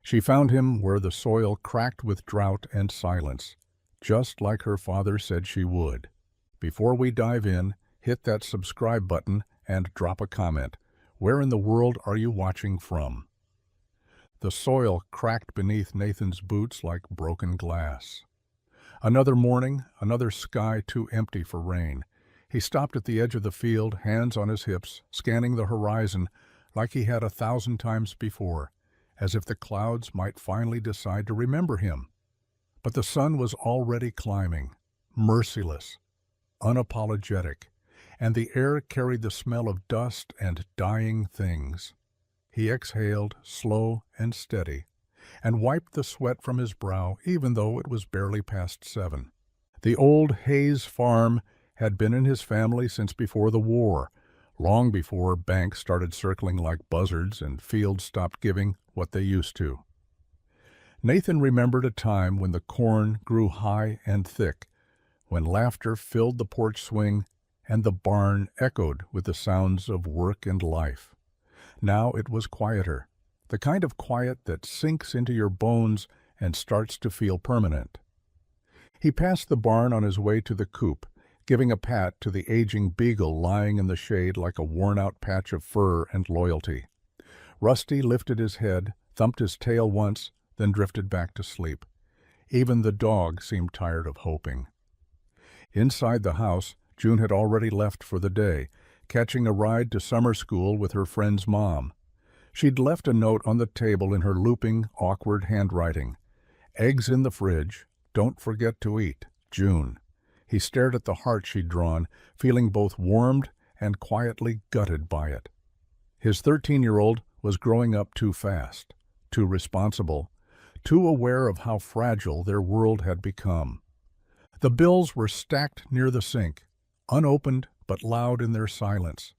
She found him where the soil cracked with drought and silence, just like her father said she would. Before we dive in, hit that subscribe button and drop a comment. Where in the world are you watching from? The soil cracked beneath Nathan's boots like broken glass. Another morning, another sky too empty for rain. He stopped at the edge of the field, hands on his hips, scanning the horizon like he had 1,000 times before, as if the clouds might finally decide to remember him. But the sun was already climbing, merciless, unapologetic, and the air carried the smell of dust and dying things. He exhaled, slow and steady, and wiped the sweat from his brow even though it was barely past 7. The old Hayes farm had been in his family since before the war, long before banks started circling like buzzards and fields stopped giving what they used to. Nathan remembered a time when the corn grew high and thick, when laughter filled the porch swing and the barn echoed with the sounds of work and life. Now it was quieter, the kind of quiet that sinks into your bones and starts to feel permanent. He passed the barn on his way to the coop, giving a pat to the aging beagle lying in the shade like a worn-out patch of fur and loyalty. Rusty lifted his head, thumped his tail once, then drifted back to sleep. Even the dog seemed tired of hoping. Inside the house, June had already left for the day, catching a ride to summer school with her friend's mom. She'd left a note on the table in her looping, awkward handwriting. "Eggs in the fridge. Don't forget to eat. June." He stared at the heart she'd drawn, feeling both warmed and quietly gutted by it. His 13-year-old was growing up too fast, too responsible, too aware of how fragile their world had become. The bills were stacked near the sink, unopened but loud in their silence.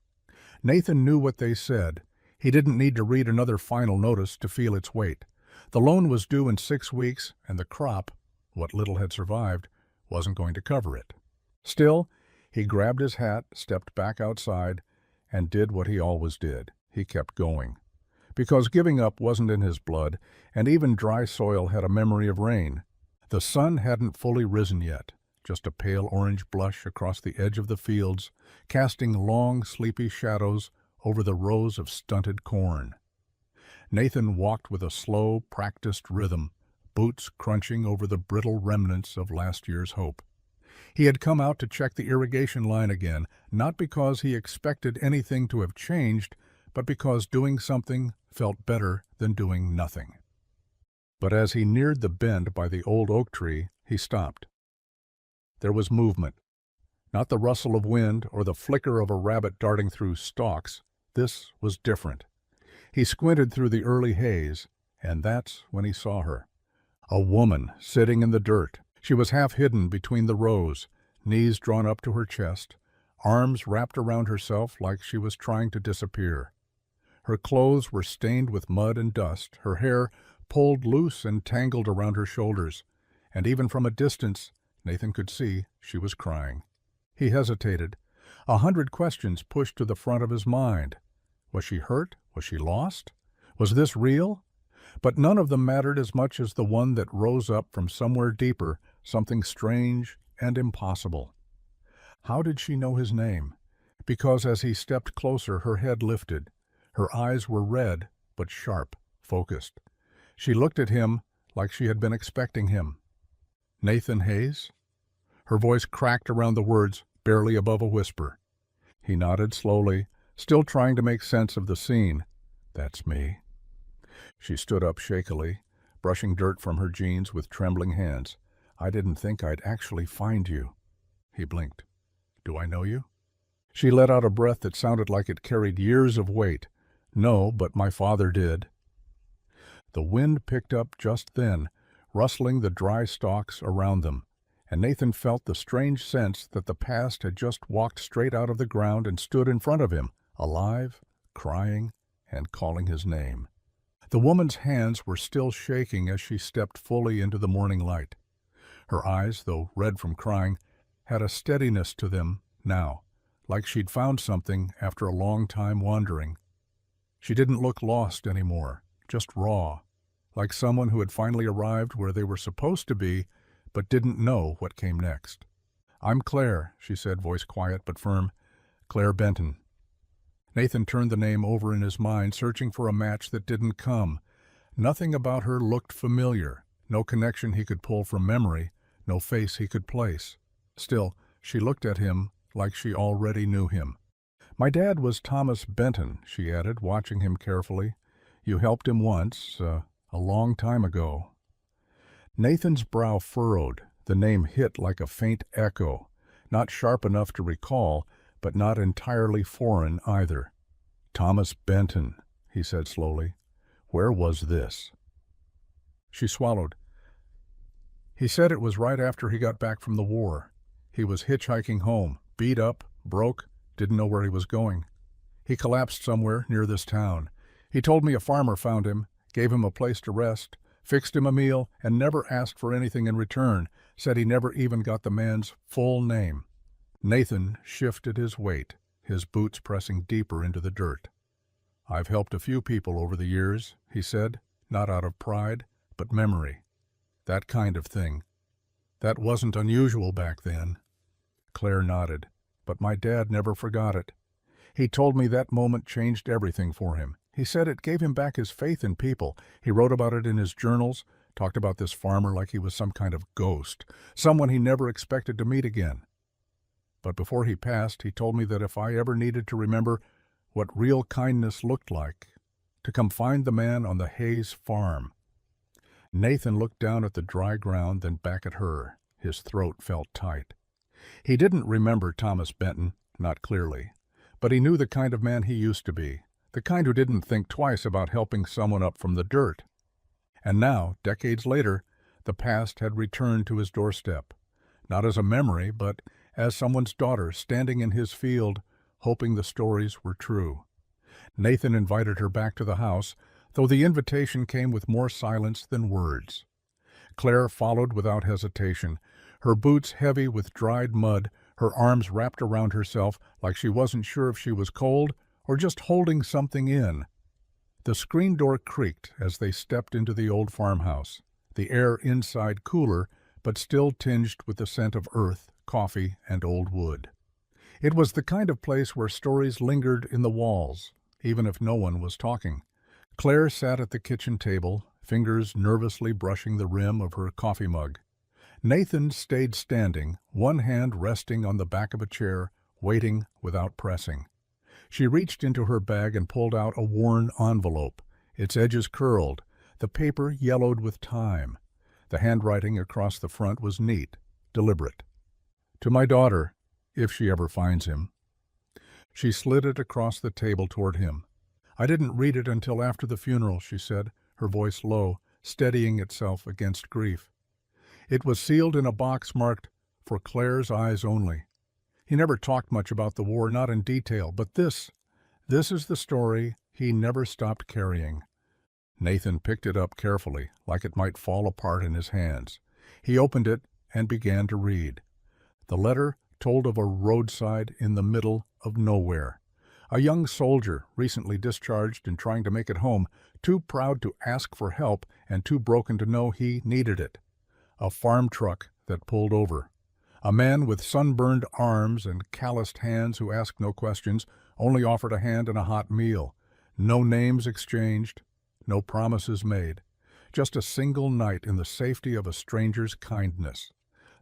Nathan knew what they said. He didn't need to read another final notice to feel its weight. The loan was due in 6 weeks, and the crop, what little had survived, wasn't going to cover it. Still, he grabbed his hat, stepped back outside, and did what he always did. He kept going. Because giving up wasn't in his blood, and even dry soil had a memory of rain. The sun hadn't fully risen yet, just a pale orange blush across the edge of the fields, casting long, sleepy shadows over the rows of stunted corn. Nathan walked with a slow, practiced rhythm, boots crunching over the brittle remnants of last year's hope. He had come out to check the irrigation line again, not because he expected anything to have changed, but because doing something felt better than doing nothing. But as he neared the bend by the old oak tree, he stopped. There was movement. Not the rustle of wind or the flicker of a rabbit darting through stalks. This was different. He squinted through the early haze, and that's when he saw her. A woman sitting in the dirt. She was half hidden between the rows, knees drawn up to her chest, arms wrapped around herself like she was trying to disappear. Her clothes were stained with mud and dust, her hair pulled loose and tangled around her shoulders, and even from a distance, Nathan could see she was crying. He hesitated. 100 questions pushed to the front of his mind. Was she hurt? Was she lost? Was this real? But none of them mattered as much as the one that rose up from somewhere deeper, something strange and impossible. How did she know his name? Because as he stepped closer, her head lifted. Her eyes were red, but sharp, focused. She looked at him like she had been expecting him. "Nathan Hayes?" Her voice cracked around the words, barely above a whisper. He nodded slowly, still trying to make sense of the scene. "That's me." She stood up shakily, brushing dirt from her jeans with trembling hands. "I didn't think I'd actually find you." He blinked. "Do I know you?" She let out a breath that sounded like it carried years of weight. "No, but my father did." The wind picked up just then, rustling the dry stalks around them, and Nathan felt the strange sense that the past had just walked straight out of the ground and stood in front of him, alive, crying, and calling his name. The woman's hands were still shaking as she stepped fully into the morning light. Her eyes, though red from crying, had a steadiness to them now, like she'd found something after a long time wandering. She didn't look lost anymore, just raw, like someone who had finally arrived where they were supposed to be, but didn't know what came next. "I'm Claire," she said, voice quiet but firm. "Claire Benton." Nathan turned the name over in his mind, searching for a match that didn't come. Nothing about her looked familiar, no connection he could pull from memory, no face he could place. Still, she looked at him like she already knew him. "My dad was Thomas Benton," she added, watching him carefully. "You helped him once, a long time ago." Nathan's brow furrowed. The name hit like a faint echo, not sharp enough to recall, but not entirely foreign either. "Thomas Benton," he said slowly. "Where was this?" She swallowed. "He said it was right after he got back from the war. He was hitchhiking home, beat up, broke, didn't know where he was going. He collapsed somewhere near this town. He told me a farmer found him, gave him a place to rest, fixed him a meal, and never asked for anything in return, said he never even got the man's full name." Nathan shifted his weight, his boots pressing deeper into the dirt. "I've helped a few people over the years," he said, not out of pride, but memory. "That kind of thing. That wasn't unusual back then." Claire nodded. "But my dad never forgot it. He told me that moment changed everything for him. He said it gave him back his faith in people. He wrote about it in his journals, talked about this farmer like he was some kind of ghost, someone he never expected to meet again. But before he passed, he told me that if I ever needed to remember what real kindness looked like, to come find the man on the Hayes farm." Nathan looked down at the dry ground, then back at her. His throat felt tight. He didn't remember Thomas Benton, not clearly, but he knew the kind of man he used to be, the kind who didn't think twice about helping someone up from the dirt. And now, decades later, the past had returned to his doorstep, not as a memory, but as someone's daughter standing in his field, hoping the stories were true. Nathan invited her back to the house, though the invitation came with more silence than words. Claire followed without hesitation, her boots heavy with dried mud, her arms wrapped around herself like she wasn't sure if she was cold or just holding something in. The screen door creaked as they stepped into the old farmhouse, the air inside cooler, but still tinged with the scent of earth, coffee, and old wood. It was the kind of place where stories lingered in the walls, even if no one was talking. Claire sat at the kitchen table, fingers nervously brushing the rim of her coffee mug. Nathan stayed standing, one hand resting on the back of a chair, waiting without pressing. She reached into her bag and pulled out a worn envelope, its edges curled, the paper yellowed with time. The handwriting across the front was neat, deliberate. "To my daughter, if she ever finds him." She slid it across the table toward him. "I didn't read it until after the funeral," she said, her voice low, steadying itself against grief. It was sealed in a box marked, "For Claire's eyes only." He never talked much about the war, not in detail, but this is the story he never stopped carrying. Nathan picked it up carefully, like it might fall apart in his hands. He opened it and began to read. The letter told of a roadside in the middle of nowhere. A young soldier, recently discharged and trying to make it home, too proud to ask for help and too broken to know he needed it. A farm truck that pulled over. A man with sunburned arms and calloused hands who asked no questions, only offered a hand and a hot meal. No names exchanged, no promises made. Just a single night in the safety of a stranger's kindness.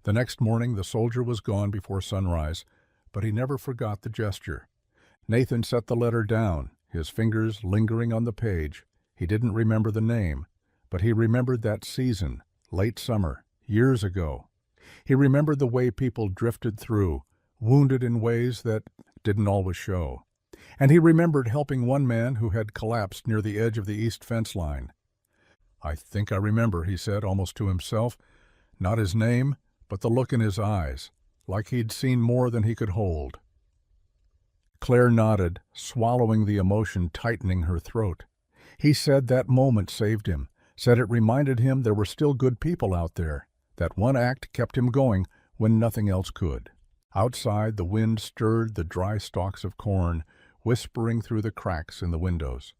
The next morning the soldier was gone before sunrise, but he never forgot the gesture. Nathan set the letter down, his fingers lingering on the page. He didn't remember the name, but he remembered that season, late summer, years ago. He remembered the way people drifted through, wounded in ways that didn't always show. And he remembered helping one man who had collapsed near the edge of the east fence line. "I think I remember," he said, almost to himself. Not his name, but the look in his eyes, like he'd seen more than he could hold. Claire nodded, swallowing the emotion tightening her throat. He said that moment saved him, said it reminded him there were still good people out there. That one act kept him going when nothing else could. Outside, the wind stirred the dry stalks of corn, whispering through the cracks in the windows.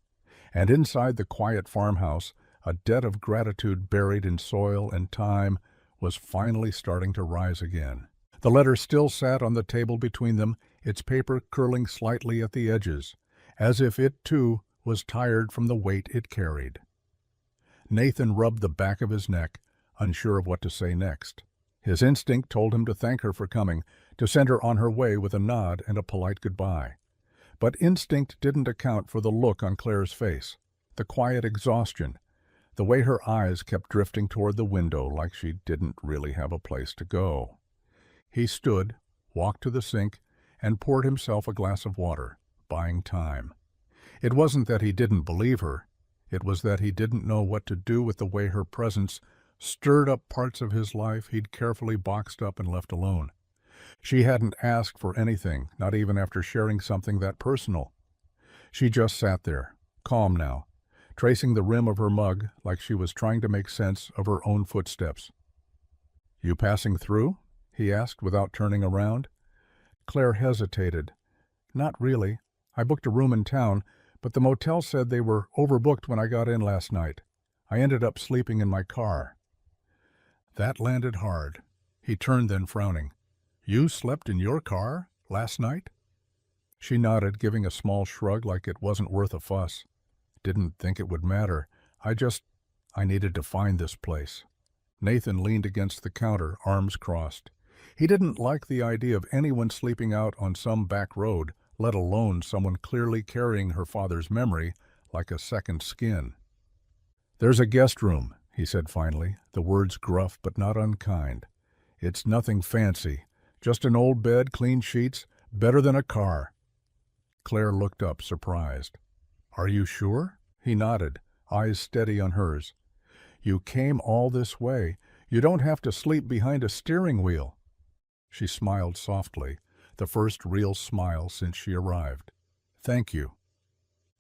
And inside the quiet farmhouse, A debt of gratitude buried in soil and time was finally starting to rise again. The letter still sat on the table between them, its paper curling slightly at the edges, as if it, too, was tired from the weight it carried. Nathan rubbed the back of his neck, unsure of what to say next. His instinct told him to thank her for coming, to send her on her way with a nod and a polite goodbye. But instinct didn't account for the look on Claire's face, the quiet exhaustion, the way her eyes kept drifting toward the window like she didn't really have a place to go. He stood, walked to the sink, and poured himself a glass of water, buying time. It wasn't that he didn't believe her. It was that he didn't know what to do with the way her presence stirred up parts of his life he'd carefully boxed up and left alone. She hadn't asked for anything, not even after sharing something that personal. She just sat there, calm now, tracing the rim of her mug like she was trying to make sense of her own footsteps. "You passing through?" he asked without turning around. Claire hesitated. "Not really. I booked a room in town, but the motel said they were overbooked when I got in last night. I ended up sleeping in my car." That landed hard. He turned then, frowning. "You slept in your car last night?" She nodded, giving a small shrug like it wasn't worth a fuss. "Didn't think it would matter. I needed to find this place." Nathan leaned against the counter, arms crossed. He didn't like the idea of anyone sleeping out on some back road, let alone someone clearly carrying her father's memory like a second skin. "There's a guest room," he said finally, the words gruff but not unkind. "It's nothing fancy. Just an old bed, clean sheets, better than a car." Claire looked up, surprised. "Are you sure?" He nodded, eyes steady on hers. "You came all this way. You don't have to sleep behind a steering wheel." She smiled softly, the first real smile since she arrived. "Thank you."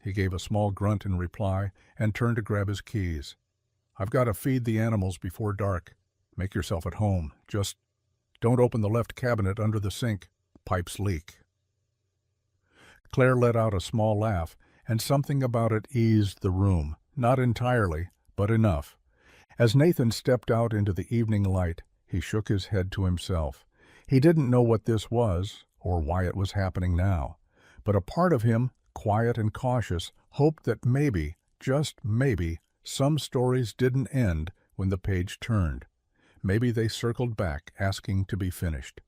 He gave a small grunt in reply and turned to grab his keys. "I've got to feed the animals before dark. Make yourself at home. Just don't open the left cabinet under the sink. Pipes leak." Claire let out a small laugh, and something about it eased the room. Not entirely, but enough. As Nathan stepped out into the evening light, he shook his head to himself. He didn't know what this was, or why it was happening now, but a part of him, quiet and cautious, hoped that maybe, just maybe, some stories didn't end when the page turned. Maybe they circled back, asking to be finished.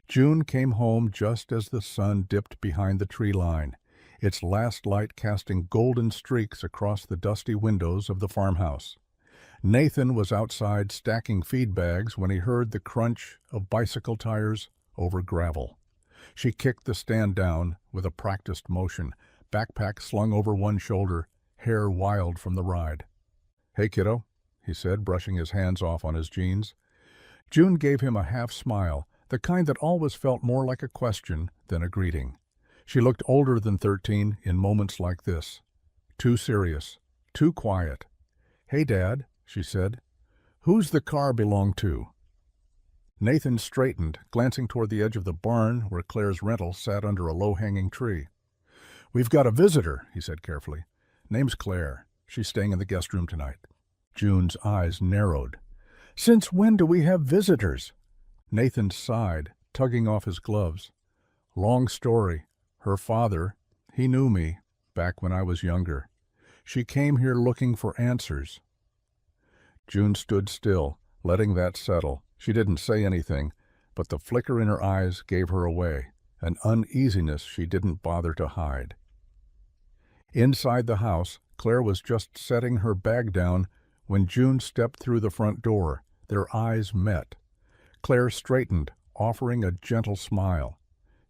June came home just as the sun dipped behind the tree line, its last light casting golden streaks across the dusty windows of the farmhouse. Nathan was outside stacking feed bags when he heard the crunch of bicycle tires over gravel. She kicked the stand down with a practiced motion, backpack slung over one shoulder, hair wild from the ride. "Hey, kiddo," he said, brushing his hands off on his jeans. June gave him a half smile, the kind that always felt more like a question than a greeting. She looked older than 13 in moments like this. Too serious, too quiet. "Hey, Dad," she said. "Who's the car belong to?" Nathan straightened, glancing toward the edge of the barn where Claire's rental sat under a low-hanging tree. "We've got a visitor," he said carefully. "Name's Claire. She's staying in the guest room tonight." June's eyes narrowed. "Since when do we have visitors?" Nathan sighed, tugging off his gloves. "Long story. Her father, he knew me, back when I was younger. She came here looking for answers." June stood still, letting that settle. She didn't say anything, but the flicker in her eyes gave her away, an uneasiness she didn't bother to hide. Inside the house, Claire was just setting her bag down when June stepped through the front door. Their eyes met. Claire straightened, offering a gentle smile.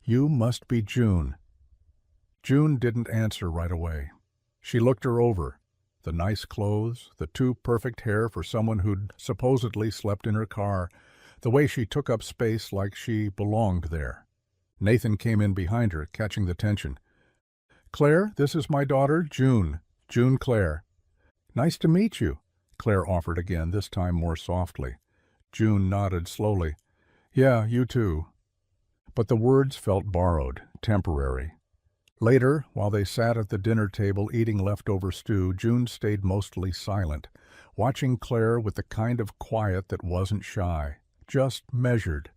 "You must be June." June didn't answer right away. She looked her over. The nice clothes, the too perfect hair for someone who'd supposedly slept in her car, the way she took up space like she belonged there. Nathan came in behind her, catching the tension. "Claire, this is my daughter, June. June Claire." "Nice to meet you," Claire offered again, this time more softly. June nodded slowly. "Yeah, you too." But the words felt borrowed, temporary. Later, while they sat at the dinner table eating leftover stew, June stayed mostly silent, watching Claire with the kind of quiet that wasn't shy, just measured.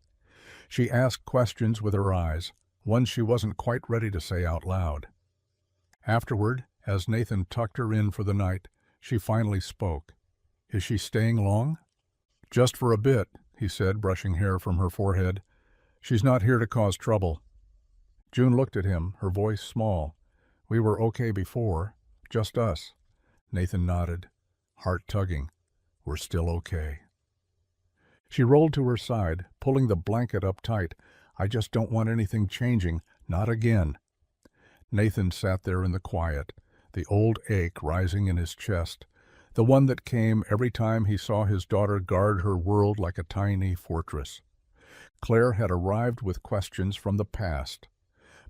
She asked questions with her eyes, ones she wasn't quite ready to say out loud. Afterward, as Nathan tucked her in for the night, she finally spoke. "Is she staying long?" "Just for a bit," he said, brushing hair from her forehead. "She's not here to cause trouble." June looked at him, her voice small. "We were okay before. Just us." Nathan nodded, heart tugging. "We're still okay." She rolled to her side, pulling the blanket up tight. "I just don't want anything changing. Not again." Nathan sat there in the quiet, the old ache rising in his chest, the one that came every time he saw his daughter guard her world like a tiny fortress. Claire had arrived with questions from the past.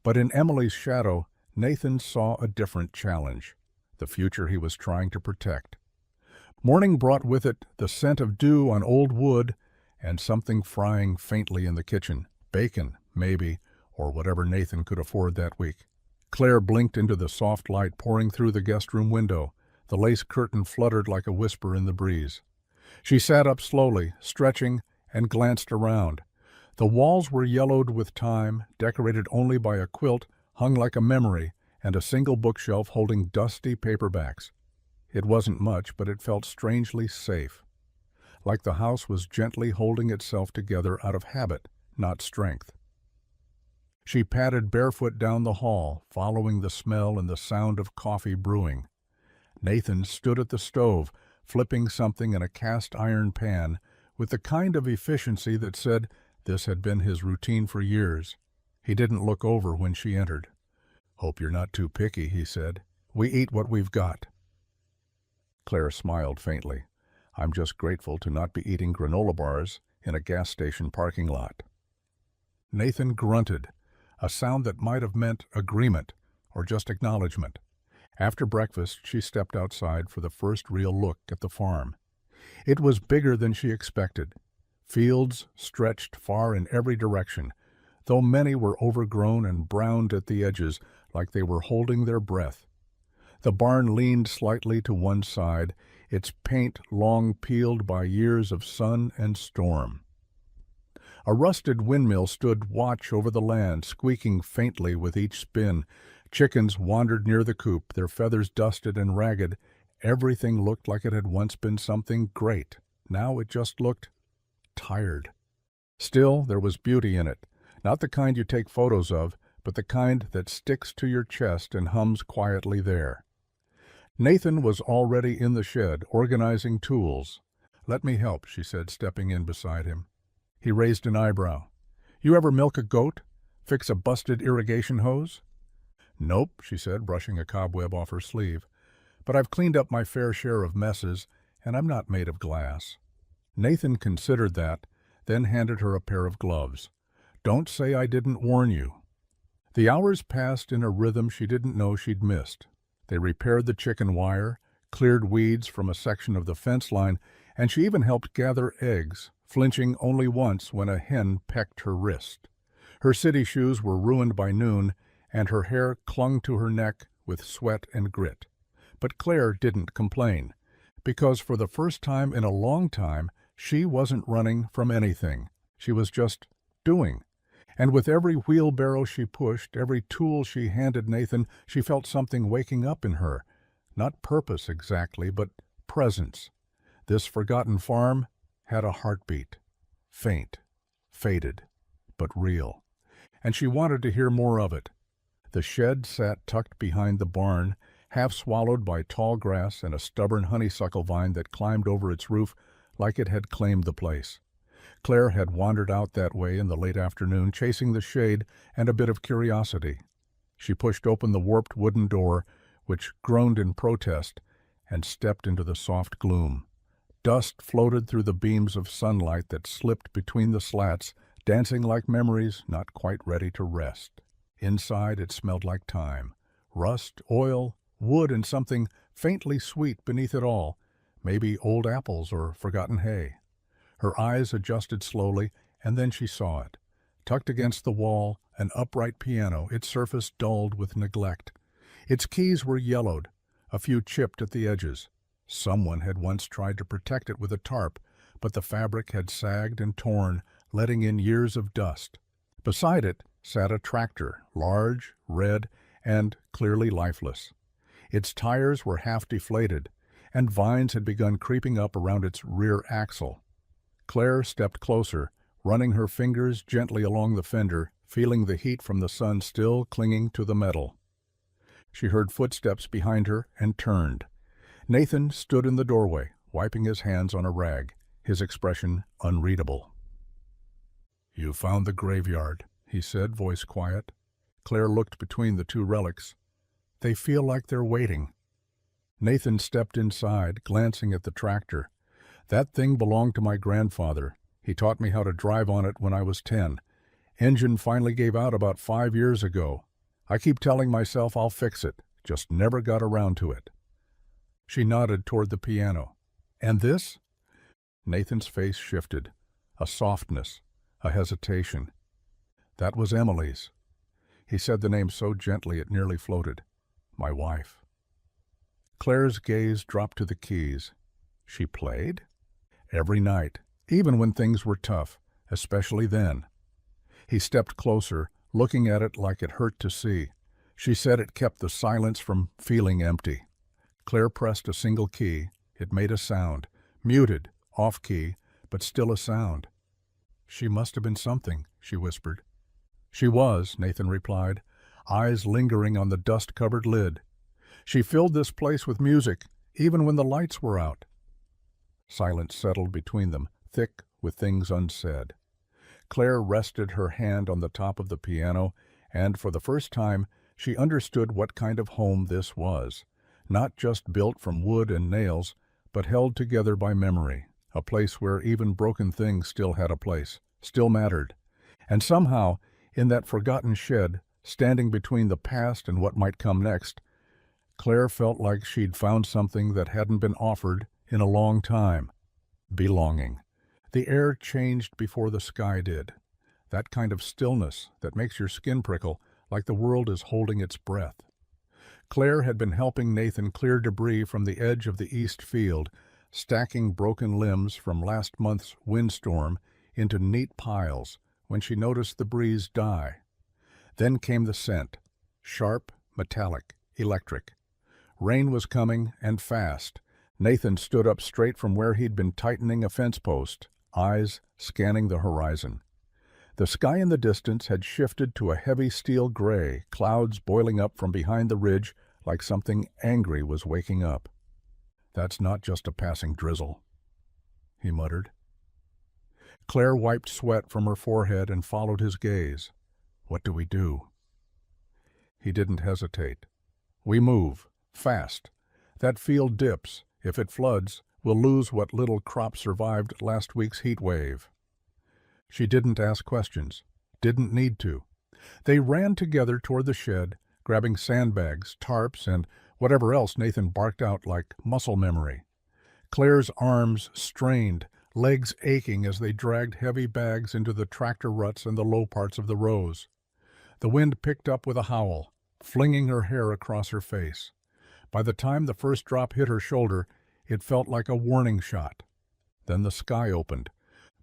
But in Emily's shadow, Nathan saw a different challenge, the future he was trying to protect. Morning brought with it the scent of dew on old wood and something frying faintly in the kitchen, bacon, maybe, or whatever Nathan could afford that week. Claire blinked into the soft light pouring through the guest room window. The lace curtain fluttered like a whisper in the breeze. She sat up slowly, stretching, and glanced around. The walls were yellowed with time, decorated only by a quilt hung like a memory and a single bookshelf holding dusty paperbacks. It wasn't much, but it felt strangely safe, like the house was gently holding itself together out of habit, not strength. She padded barefoot down the hall, following the smell and the sound of coffee brewing. Nathan stood at the stove, flipping something in a cast-iron pan with the kind of efficiency that said this had been his routine for years. He didn't look over when she entered. "Hope you're not too picky," he said. "We eat what we've got." Claire smiled faintly. "I'm just grateful to not be eating granola bars in a gas station parking lot." Nathan grunted, a sound that might have meant agreement or just acknowledgement. After breakfast, she stepped outside for the first real look at the farm. It was bigger than she expected. Fields stretched far in every direction, though many were overgrown and browned at the edges like they were holding their breath. The barn leaned slightly to one side, its paint long peeled by years of sun and storm. A rusted windmill stood watch over the land, squeaking faintly with each spin. Chickens wandered near the coop, their feathers dusted and ragged. Everything looked like it had once been something great. Now it just looked tired. Still, there was beauty in it, not the kind you take photos of, but the kind that sticks to your chest and hums quietly there. Nathan was already in the shed, organizing tools. "Let me help," she said, stepping in beside him. He raised an eyebrow. "You ever milk a goat? Fix a busted irrigation hose?" "Nope," she said, brushing a cobweb off her sleeve. "But I've cleaned up my fair share of messes, and I'm not made of glass." Nathan considered that, then handed her a pair of gloves. "Don't say I didn't warn you." The hours passed in a rhythm she didn't know she'd missed. They repaired the chicken wire, cleared weeds from a section of the fence line, and she even helped gather eggs, flinching only once when a hen pecked her wrist. Her city shoes were ruined by noon, and her hair clung to her neck with sweat and grit. But Claire didn't complain, because for the first time in a long time, she wasn't running from anything. She was just doing. And with every wheelbarrow she pushed, every tool she handed Nathan, she felt something waking up in her. Not purpose exactly, but presence. This forgotten farm had a heartbeat. Faint, faded, but real. And she wanted to hear more of it. The shed sat tucked behind the barn, half swallowed by tall grass and a stubborn honeysuckle vine that climbed over its roof like it had claimed the place. Claire had wandered out that way in the late afternoon, chasing the shade and a bit of curiosity. She pushed open the warped wooden door, which groaned in protest, and stepped into the soft gloom. Dust floated through the beams of sunlight that slipped between the slats, dancing like memories not quite ready to rest. Inside it smelled like time. Rust, oil, wood, and something faintly sweet beneath it all, maybe old apples or forgotten hay. Her eyes adjusted slowly, and then she saw it. Tucked against the wall, an upright piano, its surface dulled with neglect. Its keys were yellowed, a few chipped at the edges. Someone had once tried to protect it with a tarp, but the fabric had sagged and torn, letting in years of dust. Beside it sat a tractor, large, red, and clearly lifeless. Its tires were half deflated, and vines had begun creeping up around its rear axle. Claire stepped closer, running her fingers gently along the fender, feeling the heat from the sun still clinging to the metal. She heard footsteps behind her and turned. Nathan stood in the doorway, wiping his hands on a rag, his expression unreadable. "You found the graveyard," he said, voice quiet. Claire looked between the two relics. "They feel like they're waiting." Nathan stepped inside, glancing at the tractor. "That thing belonged to my grandfather. He taught me how to drive on it when I was 10. Engine finally gave out about 5 years ago. I keep telling myself I'll fix it, just never got around to it." She nodded toward the piano. "And this?" Nathan's face shifted. A softness, a hesitation. "That was Emily's." He said the name so gently it nearly floated. "My wife." Claire's gaze dropped to the keys. She played? Every night, even when things were tough, especially then. He stepped closer, looking at it like it hurt to see. She said it kept the silence from feeling empty. Claire pressed a single key. It made a sound, muted, off-key, but still a sound. "She must have been something," she whispered. "She was," Nathan replied, eyes lingering on the dust-covered lid. "She filled this place with music, even when the lights were out." Silence settled between them, thick with things unsaid. Claire rested her hand on the top of the piano, and for the first time she understood what kind of home this was. Not just built from wood and nails, but held together by memory, a place where even broken things still had a place, still mattered. And somehow, in that forgotten shed, standing between the past and what might come next, Claire felt like she'd found something that hadn't been offered in a long time. Belonging. The air changed before the sky did. That kind of stillness that makes your skin prickle, like the world is holding its breath. Claire had been helping Nathan clear debris from the edge of the east field, stacking broken limbs from last month's windstorm into neat piles when she noticed the breeze die. Then came the scent, sharp, metallic, electric. Rain was coming, and fast. Nathan stood up straight from where he'd been tightening a fence post, eyes scanning the horizon. The sky in the distance had shifted to a heavy steel gray, clouds boiling up from behind the ridge like something angry was waking up. "That's not just a passing drizzle," he muttered. Claire wiped sweat from her forehead and followed his gaze. "What do we do?" He didn't hesitate. "We move. Fast. That field dips. If it floods, we'll lose what little crop survived last week's heat wave." She didn't ask questions. Didn't need to. They ran together toward the shed, grabbing sandbags, tarps, and whatever else Nathan barked out like muscle memory. Claire's arms strained, legs aching as they dragged heavy bags into the tractor ruts and the low parts of the rows. The wind picked up with a howl, flinging her hair across her face. By the time the first drop hit her shoulder, it felt like a warning shot. Then the sky opened.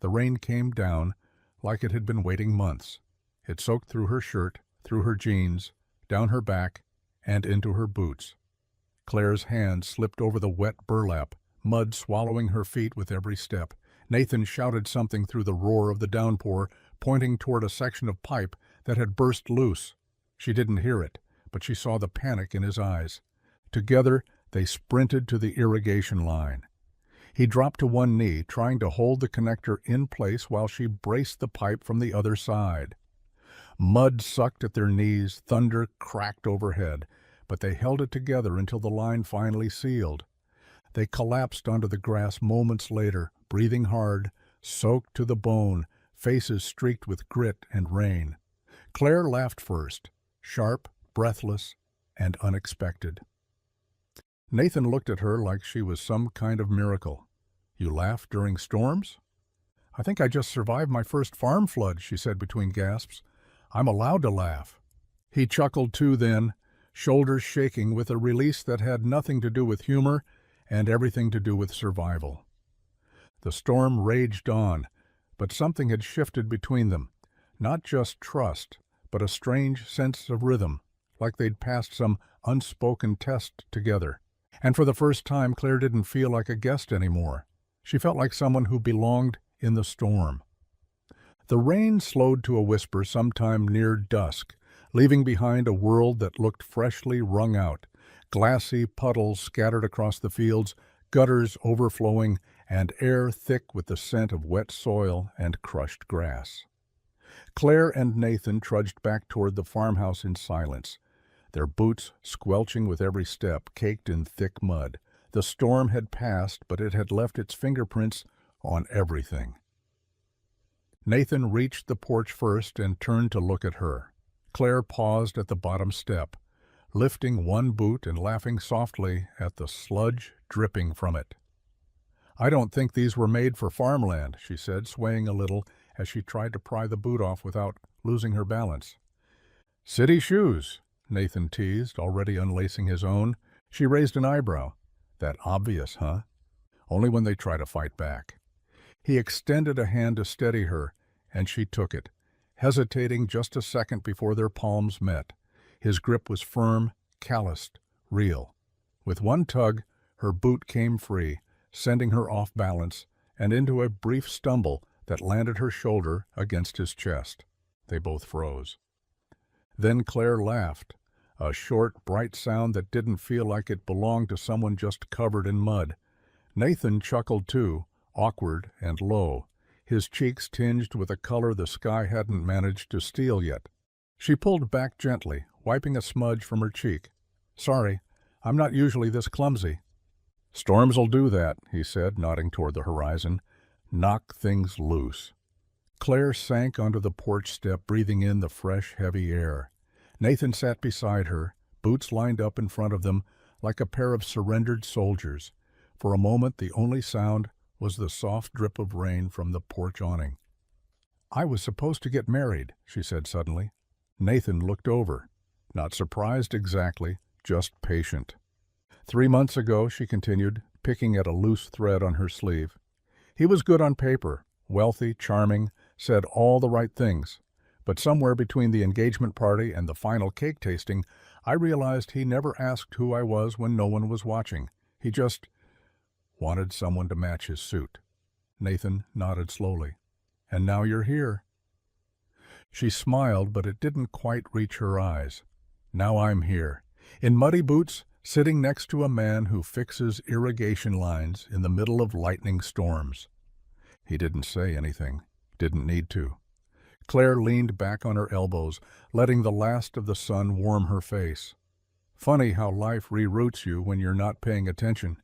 The rain came down like it had been waiting months. It soaked through her shirt, through her jeans, down her back, and into her boots. Claire's hand slipped over the wet burlap, mud swallowing her feet with every step. Nathan shouted something through the roar of the downpour, pointing toward a section of pipe that had burst loose. She didn't hear it, but she saw the panic in his eyes. Together, they sprinted to the irrigation line. He dropped to one knee, trying to hold the connector in place while she braced the pipe from the other side. Mud sucked at their knees, thunder cracked overhead, but they held it together until the line finally sealed. They collapsed onto the grass moments later, breathing hard, soaked to the bone, faces streaked with grit and rain. Claire laughed first, sharp, breathless, and unexpected. Nathan looked at her like she was some kind of miracle. "You laugh during storms?" I think I just survived my first farm flood, she said between gasps. I'm allowed to laugh. He chuckled too then, shoulders shaking with a release that had nothing to do with humor and everything to do with survival. The storm raged on, but something had shifted between them. Not just trust, but a strange sense of rhythm, like they'd passed some unspoken test together. And for the first time, Claire didn't feel like a guest anymore. She felt like someone who belonged in the storm. The rain slowed to a whisper sometime near dusk, leaving behind a world that looked freshly wrung out, glassy puddles scattered across the fields, gutters overflowing, and air thick with the scent of wet soil and crushed grass. Claire and Nathan trudged back toward the farmhouse in silence, their boots squelching with every step, caked in thick mud. The storm had passed, but it had left its fingerprints on everything. Nathan reached the porch first and turned to look at her. Claire paused at the bottom step, lifting one boot and laughing softly at the sludge dripping from it. I don't think these were made for farmland, she said, swaying a little as she tried to pry the boot off without losing her balance. City shoes, Nathan teased, already unlacing his own. She raised an eyebrow. That obvious, huh? Only when they try to fight back. He extended a hand to steady her, and she took it, hesitating just a second before their palms met. His grip was firm, calloused, real. With one tug, her boot came free, sending her off balance and into a brief stumble that landed her shoulder against his chest. They both froze. Then Claire laughed, a short, bright sound that didn't feel like it belonged to someone just covered in mud. Nathan chuckled too, awkward and low, his cheeks tinged with a color the sky hadn't managed to steal yet. She pulled back gently, wiping a smudge from her cheek. Sorry, I'm not usually this clumsy. Storms'll do that, he said, nodding toward the horizon. Knock things loose. Claire sank onto the porch step, breathing in the fresh, heavy air. Nathan sat beside her, boots lined up in front of them like a pair of surrendered soldiers. For a moment, the only sound was the soft drip of rain from the porch awning. I was supposed to get married, she said suddenly. Nathan looked over. Not surprised exactly, just patient. 3 months ago, she continued, picking at a loose thread on her sleeve. He was good on paper, wealthy, charming, said all the right things. But somewhere between the engagement party and the final cake tasting, I realized he never asked who I was when no one was watching. He just wanted someone to match his suit. Nathan nodded slowly. And now you're here. She smiled, but it didn't quite reach her eyes. Now I'm here, in muddy boots, sitting next to a man who fixes irrigation lines in the middle of lightning storms. He didn't say anything, didn't need to. Claire leaned back on her elbows, letting the last of the sun warm her face. Funny how life reroutes you when you're not paying attention.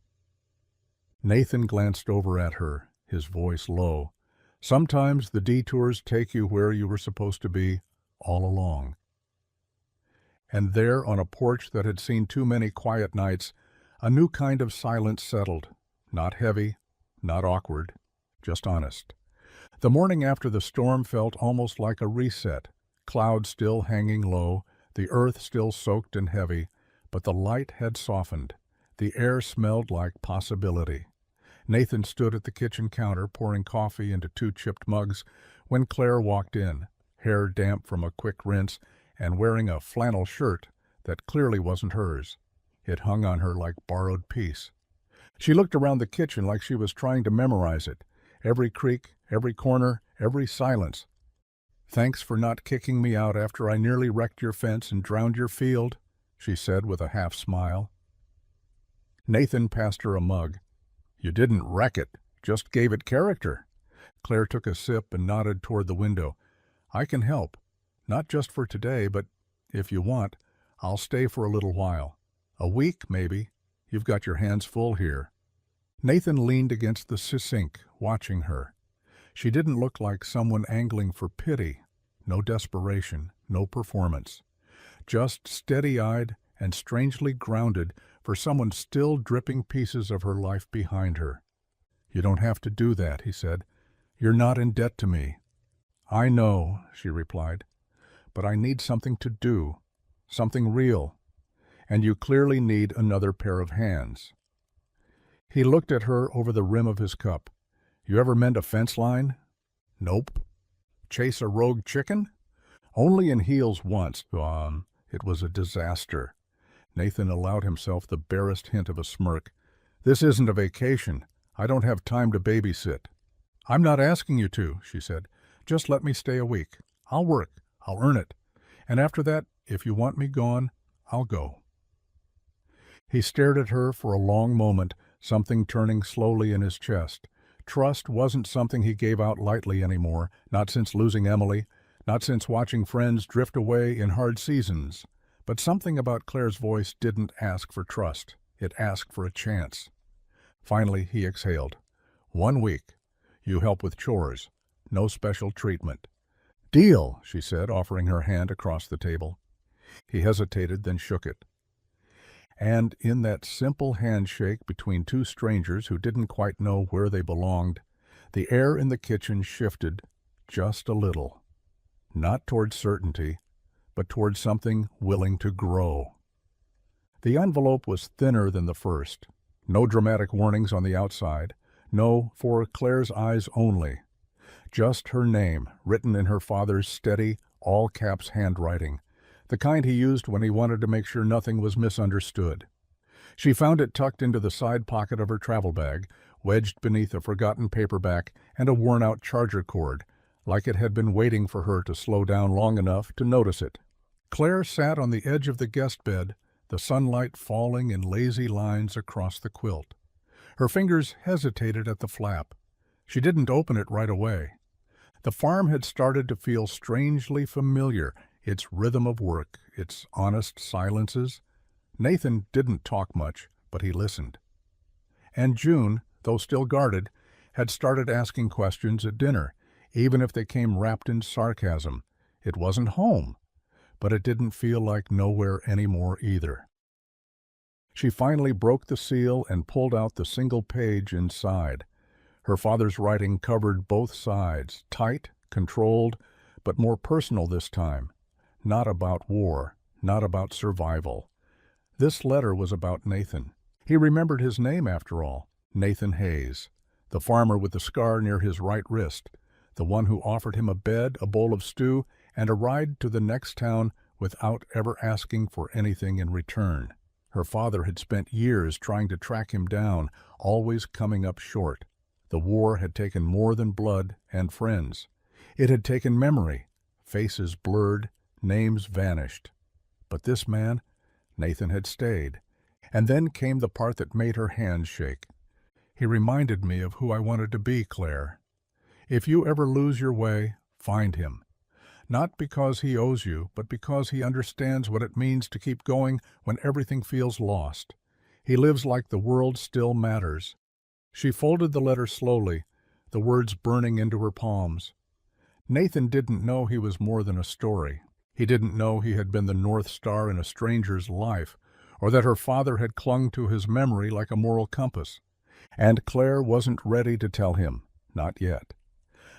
Nathan glanced over at her, his voice low. Sometimes the detours take you where you were supposed to be all along. And there, on a porch that had seen too many quiet nights, a new kind of silence settled. Not heavy, not awkward, just honest. The morning after the storm felt almost like a reset, clouds still hanging low, the earth still soaked and heavy, but the light had softened. The air smelled like possibility. Nathan stood at the kitchen counter pouring coffee into 2 chipped mugs when Claire walked in, hair damp from a quick rinse and wearing a flannel shirt that clearly wasn't hers. It hung on her like borrowed peace. She looked around the kitchen like she was trying to memorize it, every creak, every corner, every silence. Thanks for not kicking me out after I nearly wrecked your fence and drowned your field, she said with a half smile. Nathan passed her a mug. You didn't wreck it, just gave it character. Claire took a sip and nodded toward the window. I can help. Not just for today, but if you want, I'll stay for a little while. A week, maybe. You've got your hands full here. Nathan leaned against the sink, watching her. She didn't look like someone angling for pity. No desperation, no performance. Just steady-eyed and strangely grounded for someone still dripping pieces of her life behind her. You don't have to do that, he said. You're not in debt to me." "I know," she replied, "but I need something to do, something real, and you clearly need another pair of hands." He looked at her over the rim of his cup. "You ever mend a fence line?" "Nope." "Chase a rogue chicken?" "Only in heels once. It was a disaster." Nathan allowed himself the barest hint of a smirk. "This isn't a vacation. I don't have time to babysit." "I'm not asking you to," she said. "Just let me stay a week. I'll work. I'll earn it. And after that, if you want me gone, I'll go." He stared at her for a long moment, something turning slowly in his chest. Trust wasn't something he gave out lightly anymore, not since losing Emily, not since watching friends drift away in hard seasons. But something about Claire's voice didn't ask for trust. It asked for a chance. Finally, he exhaled. "1 week. You help with chores. No special treatment." "Deal," she said, offering her hand across the table. He hesitated, then shook it. And in that simple handshake between two strangers who didn't quite know where they belonged, the air in the kitchen shifted just a little. Not toward certainty, but toward something willing to grow. The envelope was thinner than the first. No dramatic warnings on the outside. No, for Claire's eyes only. Just her name, written in her father's steady, all-caps handwriting, the kind he used when he wanted to make sure nothing was misunderstood. She found it tucked into the side pocket of her travel bag, wedged beneath a forgotten paperback and a worn-out charger cord, like it had been waiting for her to slow down long enough to notice it. Claire sat on the edge of the guest bed, the sunlight falling in lazy lines across the quilt. Her fingers hesitated at the flap. She didn't open it right away. The farm had started to feel strangely familiar, its rhythm of work, its honest silences. Nathan didn't talk much, but he listened. And June, though still guarded, had started asking questions at dinner, even if they came wrapped in sarcasm. It wasn't home, but it didn't feel like nowhere anymore either. She finally broke the seal and pulled out the single page inside. Her father's writing covered both sides, tight, controlled, but more personal this time. Not about war, not about survival. This letter was about Nathan. He remembered his name after all, Nathan Hayes, the farmer with the scar near his right wrist, the one who offered him a bed, a bowl of stew, and a ride to the next town without ever asking for anything in return. Her father had spent years trying to track him down, always coming up short. The war had taken more than blood and friends. It had taken memory, faces blurred, names vanished. But this man, Nathan had stayed. And then came the part that made her hands shake. "He reminded me of who I wanted to be, Claire. If you ever lose your way, find him. Not because he owes you, but because he understands what it means to keep going when everything feels lost. He lives like the world still matters." She folded the letter slowly, the words burning into her palms. Nathan didn't know he was more than a story. He didn't know he had been the North Star in a stranger's life, or that her father had clung to his memory like a moral compass. And Claire wasn't ready to tell him, not yet.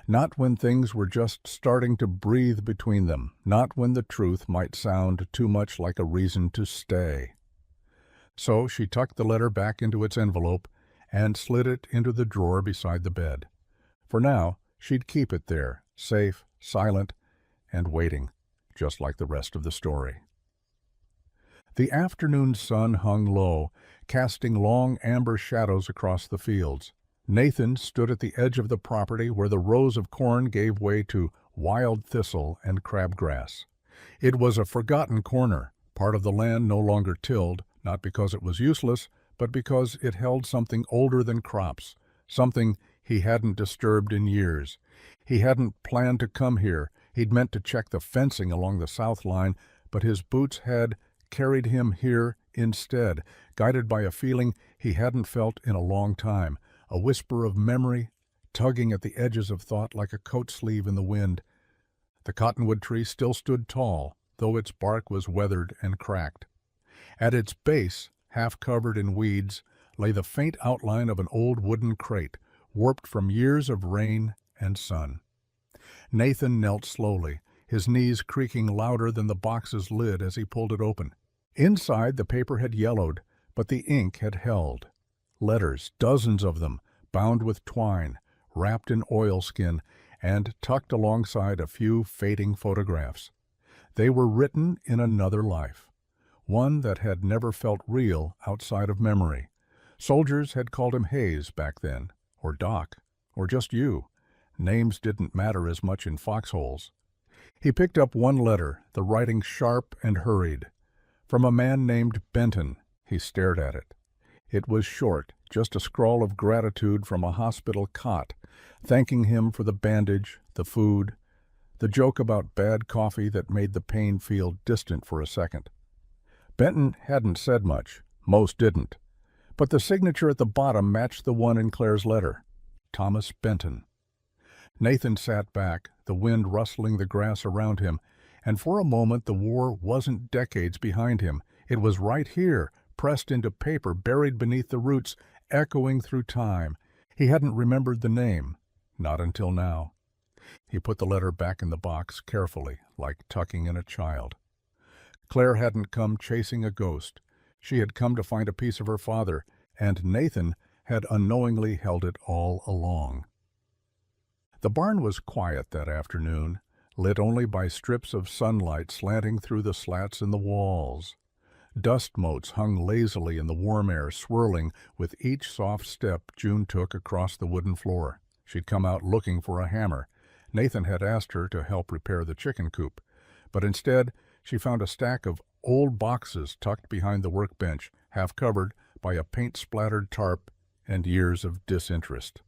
Not when things were just starting to breathe between them, not when the truth might sound too much like a reason to stay. So she tucked the letter back into its envelope and slid it into the drawer beside the bed. For now, she'd keep it there, safe, silent, and waiting, just like the rest of the story. The afternoon sun hung low, casting long amber shadows across the fields. Nathan stood at the edge of the property where the rows of corn gave way to wild thistle and crabgrass. It was a forgotten corner, part of the land no longer tilled, not because it was useless, but because it held something older than crops, something he hadn't disturbed in years. He hadn't planned to come here. He'd meant to check the fencing along the south line, but his boots had carried him here instead, guided by a feeling he hadn't felt in a long time, a whisper of memory, tugging at the edges of thought like a coat sleeve in the wind. The cottonwood tree still stood tall, though its bark was weathered and cracked. At its base, half covered in weeds, lay the faint outline of an old wooden crate, warped from years of rain and son. Nathan knelt slowly, his knees creaking louder than the box's lid as he pulled it open. Inside, the paper had yellowed, but the ink had held. Letters, dozens of them, bound with twine, wrapped in oilskin, and tucked alongside a few fading photographs. They were written in another life, one that had never felt real outside of memory. Soldiers had called him Hayes back then, or Doc, or just you. Names didn't matter as much in foxholes. He picked up one letter, the writing sharp and hurried. From a man named Benton. He stared at it. It was short, just a scrawl of gratitude from a hospital cot, thanking him for the bandage, the food, the joke about bad coffee that made the pain feel distant for a second. Benton hadn't said much. Most didn't. But the signature at the bottom matched the one in Claire's letter. Thomas Benton. Nathan sat back, the wind rustling the grass around him, and for a moment the war wasn't decades behind him. It was right here, pressed into paper, buried beneath the roots, echoing through time. He hadn't remembered the name. Not until now. He put the letter back in the box carefully, like tucking in a child. Claire hadn't come chasing a ghost. She had come to find a piece of her father, and Nathan had unknowingly held it all along. The barn was quiet that afternoon, lit only by strips of sunlight slanting through the slats in the walls. Dust motes hung lazily in the warm air, swirling with each soft step June took across the wooden floor. She'd come out looking for a hammer. Nathan had asked her to help repair the chicken coop, but instead she found a stack of old boxes tucked behind the workbench, half covered by a paint-splattered tarp and years of disinterest.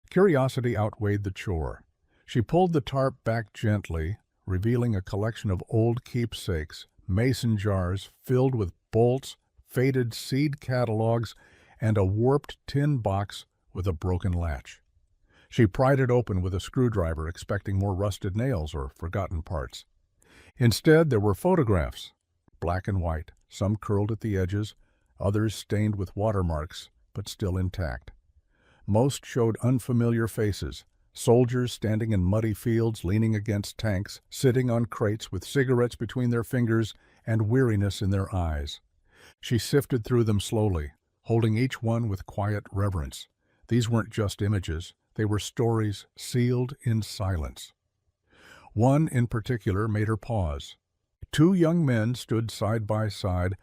Curiosity outweighed the chore. She pulled the tarp back gently, revealing a collection of old keepsakes, mason jars filled with bolts, faded seed catalogs, and a warped tin box with a broken latch. She pried it open with a screwdriver, expecting more rusted nails or forgotten parts. Instead, there were photographs, black and white, some curled at the edges, others stained with watermarks, but still intact. Most showed unfamiliar faces, soldiers standing in muddy fields leaning against tanks, sitting on crates with cigarettes between their fingers and weariness in their eyes. She sifted through them slowly, holding each one with quiet reverence. These weren't just images, they were stories sealed in silence. One in particular made her pause. Two young men stood side by side,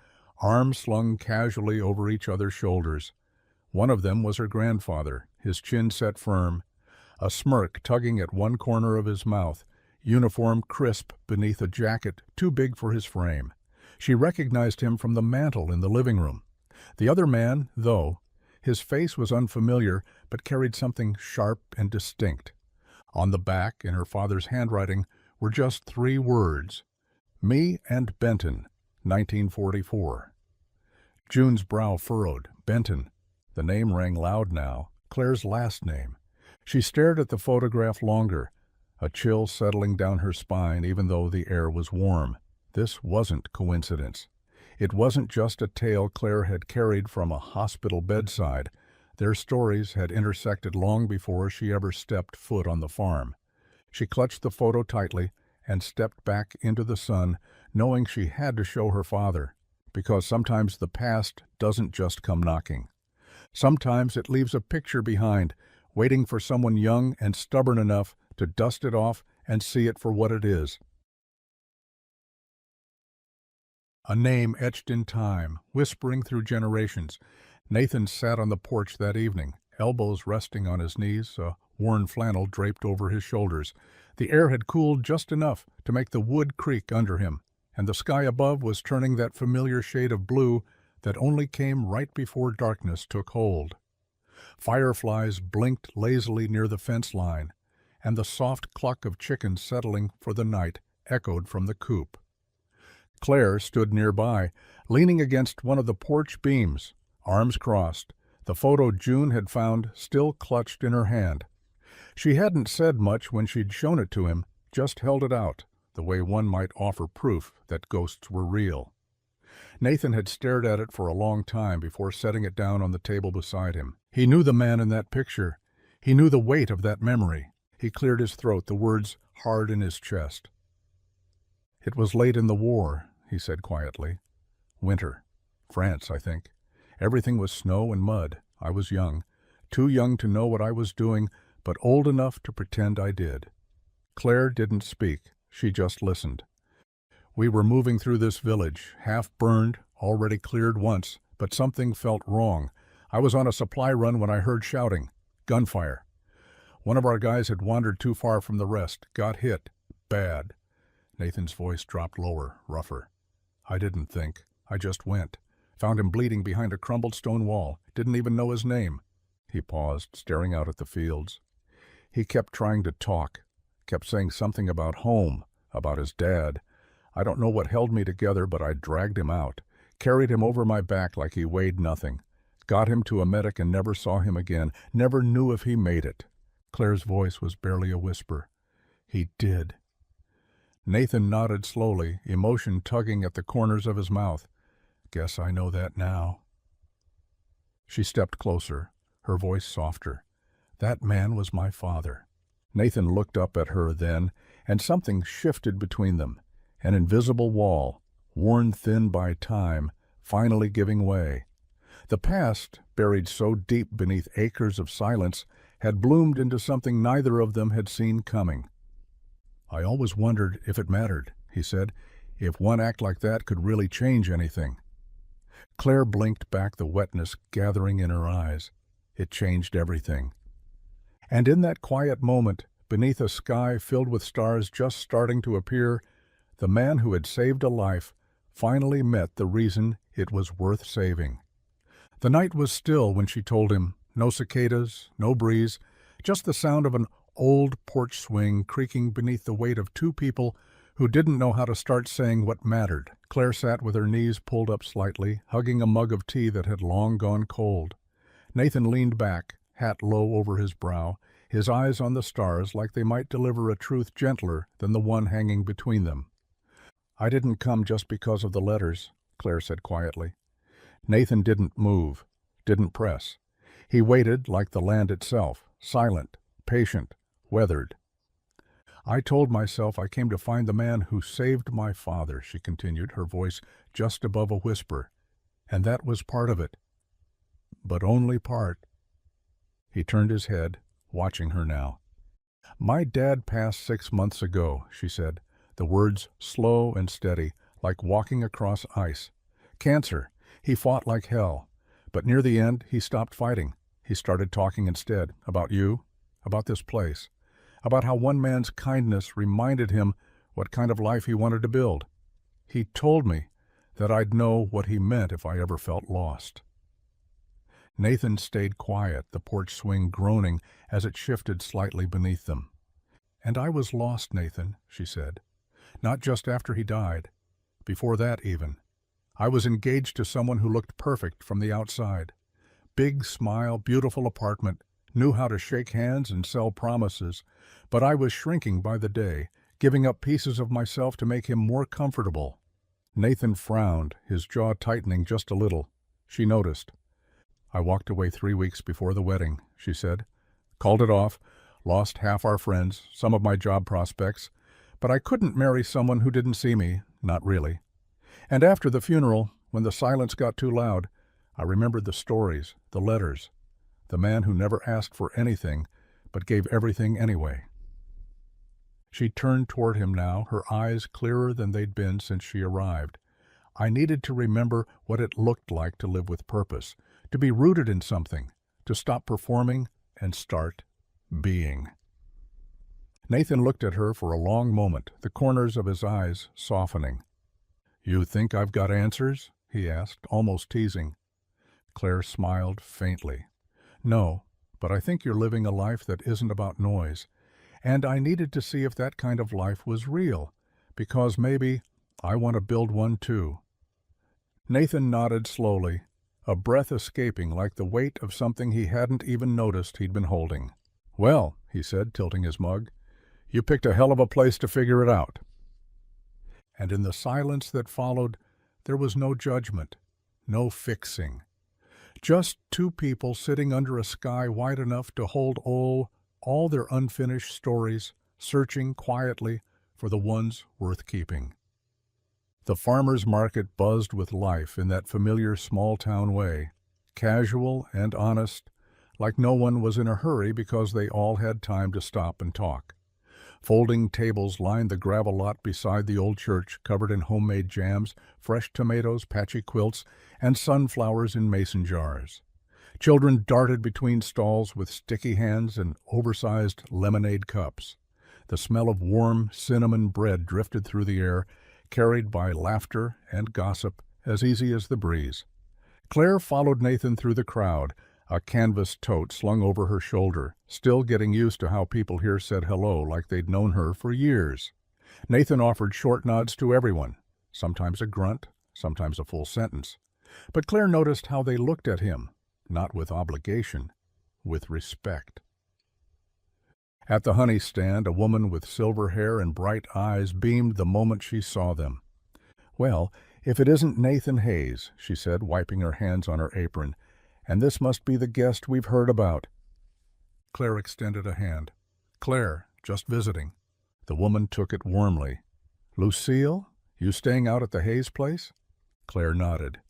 arms slung casually over each other's shoulders. One of them was her grandfather, his chin set firm, a smirk tugging at one corner of his mouth, uniform crisp beneath a jacket too big for his frame. She recognized him from the mantel in the living room. The other man, though, his face was unfamiliar but carried something sharp and distinct. On the back, in her father's handwriting, were just 3 words: "Me and Benton, 1944. June's brow furrowed. Benton. The name rang loud now, Claire's last name. She stared at the photograph longer, a chill settling down her spine even though the air was warm. This wasn't coincidence. It wasn't just a tale Claire had carried from a hospital bedside. Their stories had intersected long before she ever stepped foot on the farm. She clutched the photo tightly and stepped back into the sun, knowing she had to show her father, because sometimes the past doesn't just come knocking. Sometimes it leaves a picture behind, waiting for someone young and stubborn enough to dust it off and see it for what it is. A name etched in time, whispering through generations. Nathan sat on the porch that evening, elbows resting on his knees, a worn flannel draped over his shoulders. The air had cooled just enough to make the wood creak under him, and the sky above was turning that familiar shade of blue that only came right before darkness took hold. Fireflies blinked lazily near the fence line, and the soft cluck of chickens settling for the night echoed from the coop. Claire stood nearby, leaning against one of the porch beams, arms crossed, the photo June had found still clutched in her hand. She hadn't said much when she'd shown it to him, just held it out, the way one might offer proof that ghosts were real. Nathan had stared at it for a long time before setting it down on the table beside him. He knew the man in that picture. He knew the weight of that memory. He cleared his throat, the words hard in his chest. "It was late in the war," he said quietly. "Winter. France, I think. Everything was snow and mud. I was young. Too young to know what I was doing, but old enough to pretend I did." Claire didn't speak. She just listened. "We were moving through this village, half burned, already cleared once, but something felt wrong. I was on a supply run when I heard shouting. Gunfire. One of our guys had wandered too far from the rest, got hit. Bad." Nathan's voice dropped lower, rougher. "I didn't think. I just went. Found him bleeding behind a crumbled stone wall. Didn't even know his name." He paused, staring out at the fields. "He kept trying to talk. Kept saying something about home, about his dad. I don't know what held me together, but I dragged him out. Carried him over my back like he weighed nothing. Got him to a medic and never saw him again. Never knew if he made it." Claire's voice was barely a whisper. "He did." Nathan nodded slowly, emotion tugging at the corners of his mouth. "Guess I know that now." She stepped closer, her voice softer. "That man was my father." Nathan looked up at her then, and something shifted between them. An invisible wall, worn thin by time, finally giving way. The past, buried so deep beneath acres of silence, had bloomed into something neither of them had seen coming. "I always wondered if it mattered," he said, "if one act like that could really change anything." Claire blinked back, the wetness gathering in her eyes. It changed everything. And in that quiet moment, beneath a sky filled with stars just starting to appear, the man who had saved a life finally met the reason it was worth saving. The night was still when she told him, no cicadas, no breeze, just the sound of an old porch swing creaking beneath the weight of two people who didn't know how to start saying what mattered. Claire sat with her knees pulled up slightly, hugging a mug of tea that had long gone cold. Nathan leaned back, hat low over his brow, his eyes on the stars like they might deliver a truth gentler than the one hanging between them. "I didn't come just because of the letters," Claire said quietly. Nathan didn't move, didn't press. He waited like the land itself, silent, patient, weathered. "I told myself I came to find the man who saved my father," she continued, her voice just above a whisper. "And that was part of it. But only part." He turned his head, watching her now. "My dad passed 6 months ago," she said, the words slow and steady, like walking across ice. "Cancer. He fought like hell. But near the end, he stopped fighting. He started talking instead, about you, about this place, about how one man's kindness reminded him what kind of life he wanted to build. He told me that I'd know what he meant if I ever felt lost." Nathan stayed quiet, the porch swing groaning as it shifted slightly beneath them. "And I was lost, Nathan," she said. "Not just after he died. Before that, even. I was engaged to someone who looked perfect from the outside. Big smile, beautiful apartment, knew how to shake hands and sell promises, but I was shrinking by the day, giving up pieces of myself to make him more comfortable." Nathan frowned, his jaw tightening just a little. She noticed. "I walked away 3 weeks before the wedding," she said. "Called it off, lost half our friends, some of my job prospects, but I couldn't marry someone who didn't see me, not really. And after the funeral, when the silence got too loud, I remembered the stories, the letters, the man who never asked for anything, but gave everything anyway." She turned toward him now, her eyes clearer than they'd been since she arrived. "I needed to remember what it looked like to live with purpose, to be rooted in something, to stop performing and start being." Nathan looked at her for a long moment, the corners of his eyes softening. "You think I've got answers?" he asked, almost teasing. Claire smiled faintly. "No, but I think you're living a life that isn't about noise. And I needed to see if that kind of life was real, because maybe I want to build one too." Nathan nodded slowly, a breath escaping like the weight of something he hadn't even noticed he'd been holding. "Well," he said, tilting his mug, "you picked a hell of a place to figure it out." And in the silence that followed, there was no judgment, no fixing. Just two people sitting under a sky wide enough to hold all all their unfinished stories, searching quietly for the ones worth keeping. The farmers' market buzzed with life in that familiar small-town way, casual and honest, like no one was in a hurry because they all had time to stop and talk. Folding tables lined the gravel lot beside the old church, covered in homemade jams, fresh tomatoes, patchy quilts, and sunflowers in mason jars. Children darted between stalls with sticky hands and oversized lemonade cups. The smell of warm cinnamon bread drifted through the air, carried by laughter and gossip as easy as the breeze. Claire followed Nathan through the crowd, a canvas tote slung over her shoulder, still getting used to how people here said hello like they'd known her for years. Nathan offered short nods to everyone, sometimes a grunt, sometimes a full sentence. But Claire noticed how they looked at him, not with obligation, with respect. At the honey stand, a woman with silver hair and bright eyes beamed the moment she saw them. "Well, if it isn't Nathan Hayes," she said, wiping her hands on her apron, "and this must be the guest we've heard about." Claire extended a hand. "Claire, just visiting." The woman took it warmly. "Lucille, you staying out at the Hayes place?" Claire nodded.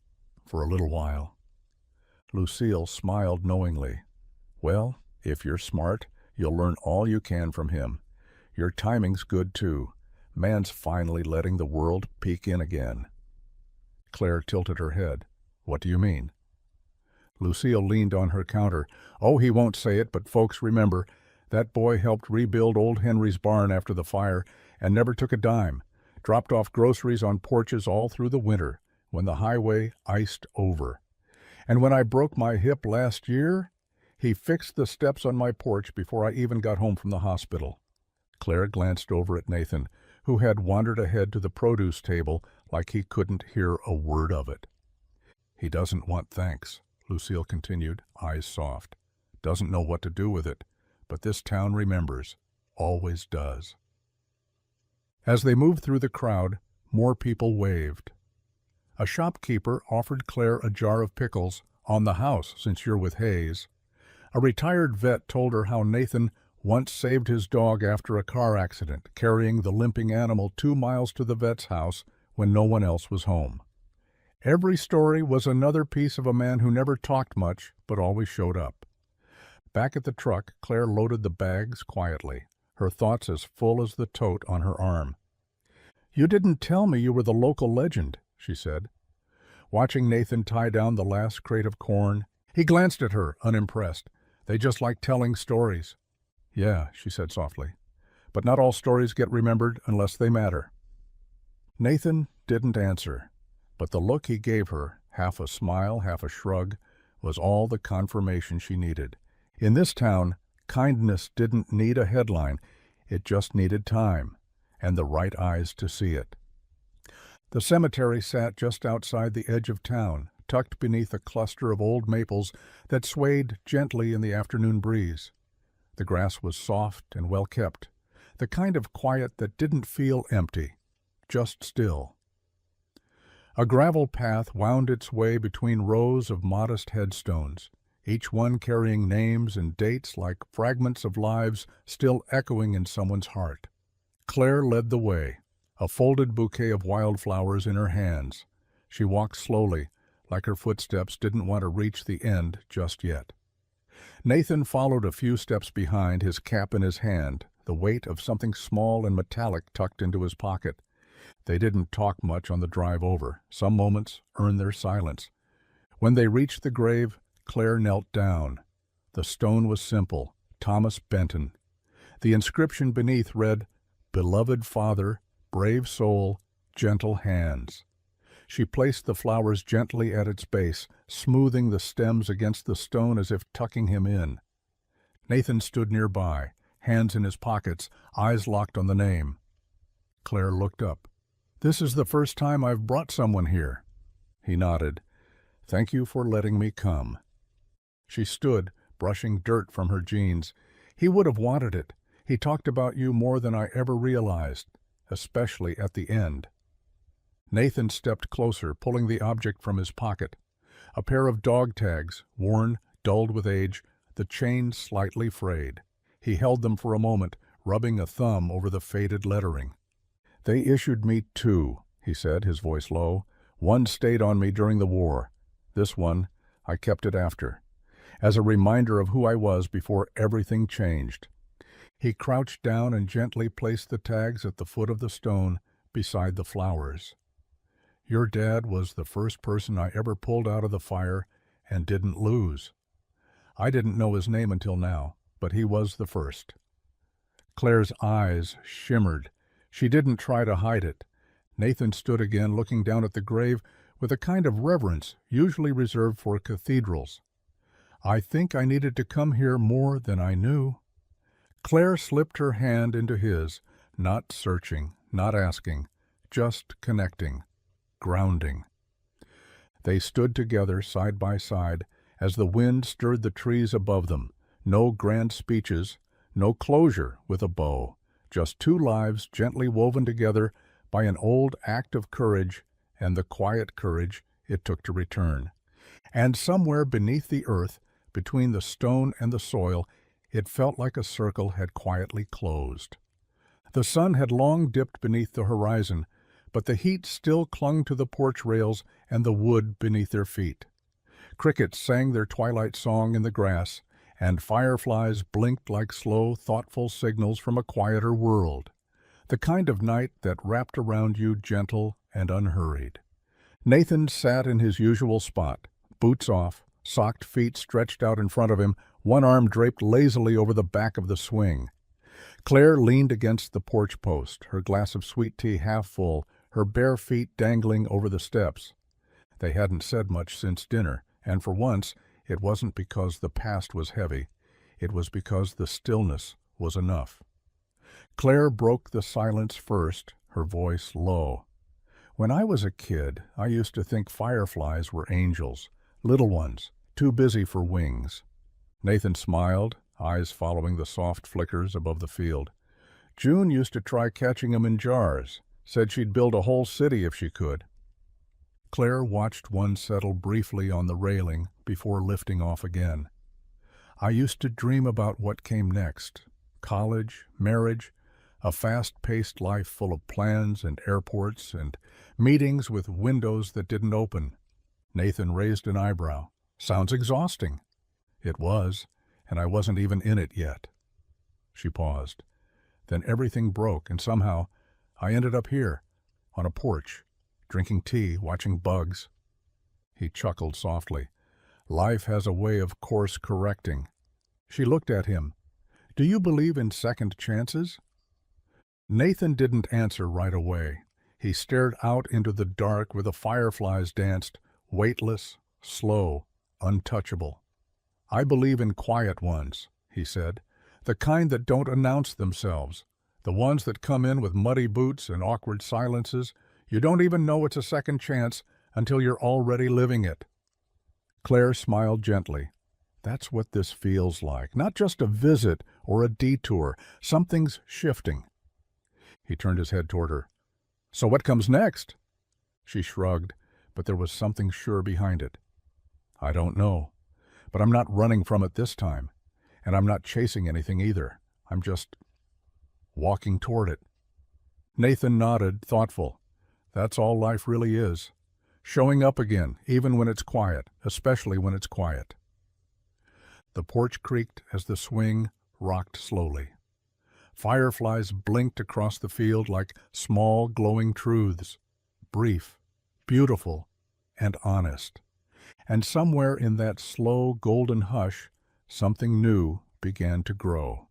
"For a little while." Lucille smiled knowingly. "Well, if you're smart, you'll learn all you can from him. Your timing's good, too. Man's finally letting the world peek in again." Claire tilted her head. "What do you mean?" Lucille leaned on her counter. "Oh, he won't say it, but folks remember. That boy helped rebuild old Henry's barn after the fire and never took a dime. Dropped off groceries on porches all through the winter when the highway iced over. And when I broke my hip last year, he fixed the steps on my porch before I even got home from the hospital." Claire glanced over at Nathan, who had wandered ahead to the produce table like he couldn't hear a word of it. "He doesn't want thanks," Lucille continued, eyes soft. "Doesn't know what to do with it, but this town remembers, always does." As they moved through the crowd, more people waved. A shopkeeper offered Claire a jar of pickles, "on the house since you're with Hayes." A retired vet told her how Nathan once saved his dog after a car accident, carrying the limping animal 2 miles to the vet's house when no one else was home. Every story was another piece of a man who never talked much but always showed up. Back at the truck, Claire loaded the bags quietly, her thoughts as full as the tote on her arm. "You didn't tell me you were the local legend," she said. Watching Nathan tie down the last crate of corn, he glanced at her, unimpressed. "They just like telling stories." "Yeah," she said softly, "but not all stories get remembered unless they matter." Nathan didn't answer, but the look he gave her, half a smile, half a shrug, was all the confirmation she needed. In this town, kindness didn't need a headline, it just needed time, and the right eyes to see it. The cemetery sat just outside the edge of town, tucked beneath a cluster of old maples that swayed gently in the afternoon breeze. The grass was soft and well kept, the kind of quiet that didn't feel empty, just still. A gravel path wound its way between rows of modest headstones, each one carrying names and dates like fragments of lives still echoing in someone's heart. Claire led the way, a folded bouquet of wildflowers in her hands. She walked slowly, like her footsteps didn't want to reach the end just yet. Nathan followed a few steps behind, his cap in his hand, the weight of something small and metallic tucked into his pocket. They didn't talk much on the drive over. Some moments earned their silence. When they reached the grave, Claire knelt down. The stone was simple, Thomas Benton. The inscription beneath read, "Beloved Father, brave soul, gentle hands." She placed the flowers gently at its base, smoothing the stems against the stone as if tucking him in. Nathan stood nearby, hands in his pockets, eyes locked on the name. Claire looked up. "This is the first time I've brought someone here." He nodded. "Thank you for letting me come." She stood, brushing dirt from her jeans. "He would have wanted it. He talked about you more than I ever realized, especially at the end." Nathan stepped closer, pulling the object from his pocket. A pair of dog tags, worn, dulled with age, the chain slightly frayed. He held them for a moment, rubbing a thumb over the faded lettering. "They issued me 2, he said, his voice low. "One stayed on me during the war. This one, I kept it after, as a reminder of who I was before everything changed." He crouched down and gently placed the tags at the foot of the stone beside the flowers. "Your dad was the first person I ever pulled out of the fire and didn't lose. I didn't know his name until now, but he was the first." Claire's eyes shimmered. She didn't try to hide it. Nathan stood again, looking down at the grave with a kind of reverence usually reserved for cathedrals. "I think I needed to come here more than I knew." Claire slipped her hand into his, not searching, not asking, just connecting, grounding. They stood together side by side as the wind stirred the trees above them. No grand speeches, no closure with a bow, just 2 lives gently woven together by an old act of courage and the quiet courage it took to return. And somewhere beneath the earth, between the stone and the soil, it felt like a circle had quietly closed. The sun had long dipped beneath the horizon, but the heat still clung to the porch rails and the wood beneath their feet. Crickets sang their twilight song in the grass, and fireflies blinked like slow, thoughtful signals from a quieter world, the kind of night that wrapped around you gentle and unhurried. Nathan sat in his usual spot, boots off, socked feet stretched out in front of him, one arm draped lazily over the back of the swing. Claire leaned against the porch post, her glass of sweet tea half full, her bare feet dangling over the steps. They hadn't said much since dinner, and for once it wasn't because the past was heavy. It was because the stillness was enough. Claire broke the silence first, her voice low. "When I was a kid, I used to think fireflies were angels, little ones, too busy for wings." Nathan smiled, eyes following the soft flickers above the field. "June used to try catching 'em in jars, said she'd build a whole city if she could." Claire watched one settle briefly on the railing before lifting off again. "I used to dream about what came next. College, marriage, a fast-paced life full of plans and airports and meetings with windows that didn't open." Nathan raised an eyebrow. "Sounds exhausting." It was, and I wasn't even in it yet. She paused. "Then everything broke, and somehow I ended up here, on a porch, drinking tea, watching bugs." He chuckled softly. "Life has a way of course correcting." She looked at him. "Do you believe in second chances?" Nathan didn't answer right away. He stared out into the dark where the fireflies danced, weightless, slow, untouchable. "I believe in quiet ones," he said, "the kind that don't announce themselves, the ones that come in with muddy boots and awkward silences. You don't even know it's a second chance until you're already living it." Claire smiled gently. "That's what this feels like. Not just a visit or a detour. Something's shifting." He turned his head toward her. "So what comes next?" She shrugged, but there was something sure behind it. "I don't know. But I'm not running from it this time. And I'm not chasing anything either. I'm just walking toward it." Nathan nodded, thoughtful. "That's all life really is. Showing up again, even when it's quiet, especially when it's quiet." The porch creaked as the swing rocked slowly. Fireflies blinked across the field like small glowing truths, brief, beautiful, and honest. And somewhere in that slow golden hush, something new began to grow.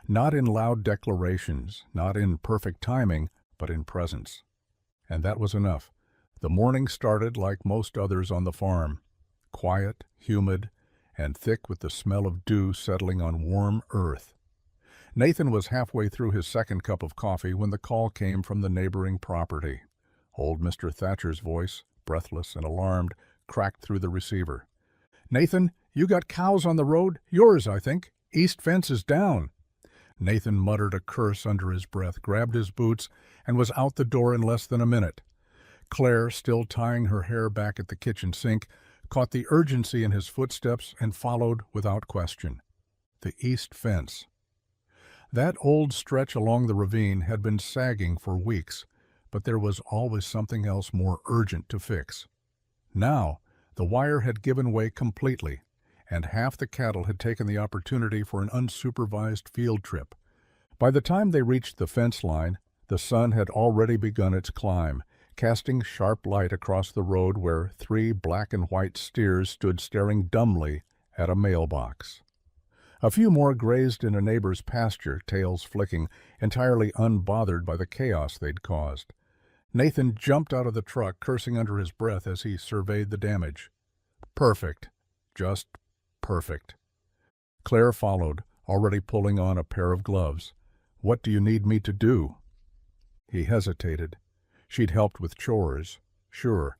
Not in loud declarations, not in perfect timing, but in presence. And that was enough. The morning started like most others on the farm, quiet, humid, and thick with the smell of dew settling on warm earth. Nathan was halfway through his second cup of coffee when the call came from the neighboring property. Old Mr. Thatcher's voice, breathless and alarmed, cracked through the receiver. "Nathan, you got cows on the road? Yours, I think. East fence is down." Nathan muttered a curse under his breath, grabbed his boots, and was out the door in less than a minute. Claire, still tying her hair back at the kitchen sink, caught the urgency in his footsteps and followed without question. The east fence. That old stretch along the ravine had been sagging for weeks, but there was always something else more urgent to fix. Now, the wire had given way completely, and half the cattle had taken the opportunity for an unsupervised field trip. By the time they reached the fence line, the sun had already begun its climb, casting sharp light across the road where 3 black and white steers stood staring dumbly at a mailbox. A few more grazed in a neighbor's pasture, tails flicking, entirely unbothered by the chaos they'd caused. Nathan jumped out of the truck, cursing under his breath as he surveyed the damage. Perfect. Just perfect. Claire followed, already pulling on a pair of gloves. "What do you need me to do?" He hesitated. She'd helped with chores, sure,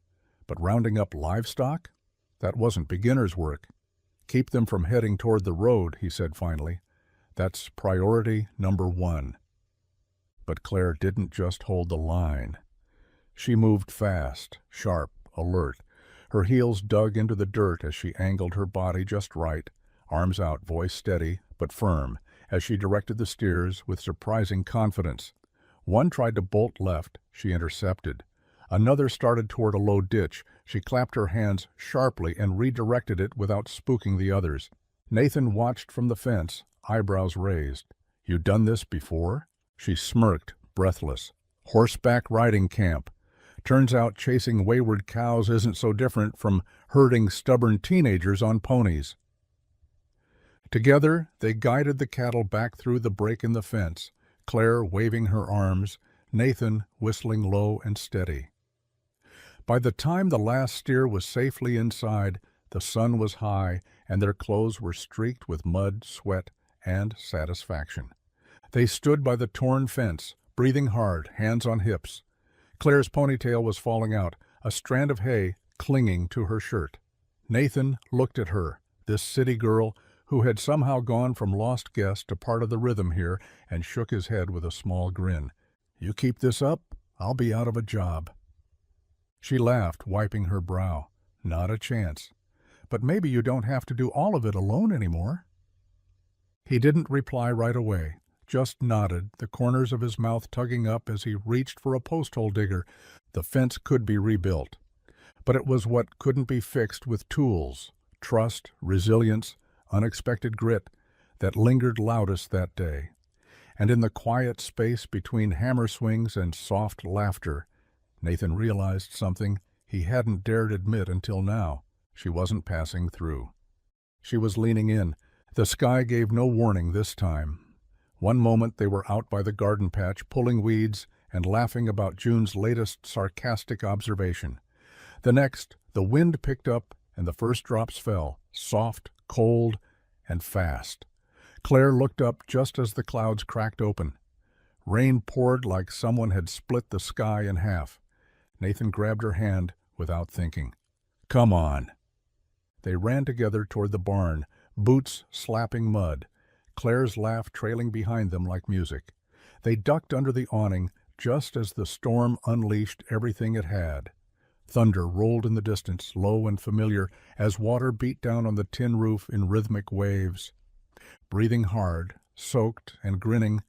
but rounding up livestock? That wasn't beginner's work. "Keep them from heading toward the road," he said finally. "That's priority number 1. But Claire didn't just hold the line. She moved fast, sharp, alert. Her heels dug into the dirt as she angled her body just right, arms out, voice steady but firm, as she directed the steers with surprising confidence. One tried to bolt left, she intercepted. Another started toward a low ditch. She clapped her hands sharply and redirected it without spooking the others. Nathan watched from the fence, eyebrows raised. "You done this before?" She smirked, breathless. "Horseback riding camp. Turns out chasing wayward cows isn't so different from herding stubborn teenagers on ponies." Together, they guided the cattle back through the break in the fence, Claire waving her arms, Nathan whistling low and steady. By the time the last steer was safely inside, the sun was high and their clothes were streaked with mud, sweat, and satisfaction. They stood by the torn fence, breathing hard, hands on hips. Claire's ponytail was falling out, a strand of hay clinging to her shirt. Nathan looked at her, this city girl who had somehow gone from lost guest to part of the rhythm here, and shook his head with a small grin. "You keep this up, I'll be out of a job." She laughed, wiping her brow. "Not a chance. But maybe you don't have to do all of it alone anymore." He didn't reply right away, just nodded, the corners of his mouth tugging up as he reached for a post-hole digger. The fence could be rebuilt. But it was what couldn't be fixed with tools, trust, resilience, unexpected grit, that lingered loudest that day. And in the quiet space between hammer swings and soft laughter, Nathan realized something he hadn't dared admit until now. She wasn't passing through. She was leaning in. The sky gave no warning this time. One moment they were out by the garden patch, pulling weeds and laughing about June's latest sarcastic observation. The next, the wind picked up and the first drops fell, soft, cold, and fast. Claire looked up just as the clouds cracked open. Rain poured like someone had split the sky in half. Nathan grabbed her hand without thinking. "Come on." They ran together toward the barn, boots slapping mud, Claire's laugh trailing behind them like music. They ducked under the awning just as the storm unleashed everything it had. Thunder rolled in the distance, low and familiar, as water beat down on the tin roof in rhythmic waves. Breathing hard, soaked and grinning,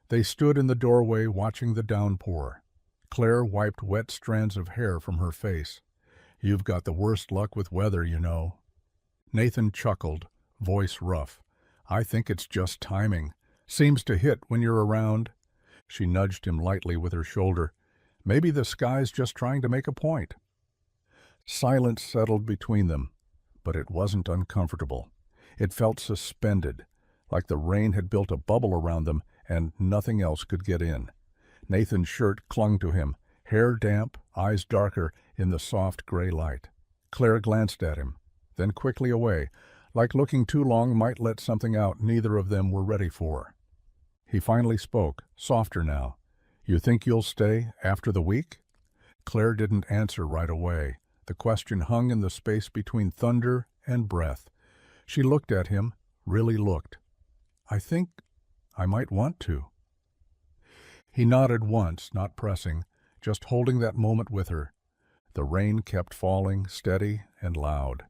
they stood in the doorway watching the downpour. Claire wiped wet strands of hair from her face. "You've got the worst luck with weather, you know." Nathan chuckled, voice rough. "I think it's just timing. Seems to hit when you're around." She nudged him lightly with her shoulder. "Maybe the sky's just trying to make a point." Silence settled between them, but it wasn't uncomfortable. It felt suspended, like the rain had built a bubble around them and nothing else could get in. Nathan's shirt clung to him, hair damp, eyes darker in the soft gray light. Claire glanced at him, then quickly away, like looking too long might let something out neither of them were ready for. He finally spoke, softer now. "You think you'll stay after the week?" Claire didn't answer right away. The question hung in the space between thunder and breath. She looked at him, really looked. "I think I might want to." He nodded once, not pressing, just holding that moment with her. The rain kept falling, steady and loud.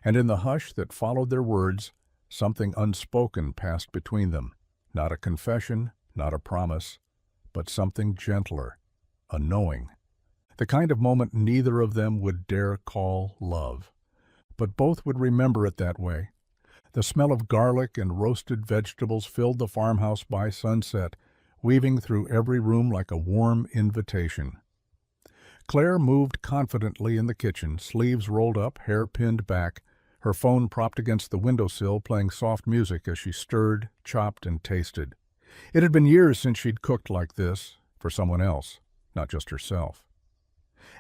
And in the hush that followed their words, something unspoken passed between them. Not a confession, not a promise, but something gentler, a knowing. The kind of moment neither of them would dare call love. But both would remember it that way. The smell of garlic and roasted vegetables filled the farmhouse by sunset, weaving through every room like a warm invitation. Claire moved confidently in the kitchen, sleeves rolled up, hair pinned back, her phone propped against the windowsill playing soft music as she stirred, chopped, and tasted. It had been years since she'd cooked like this, for someone else, not just herself.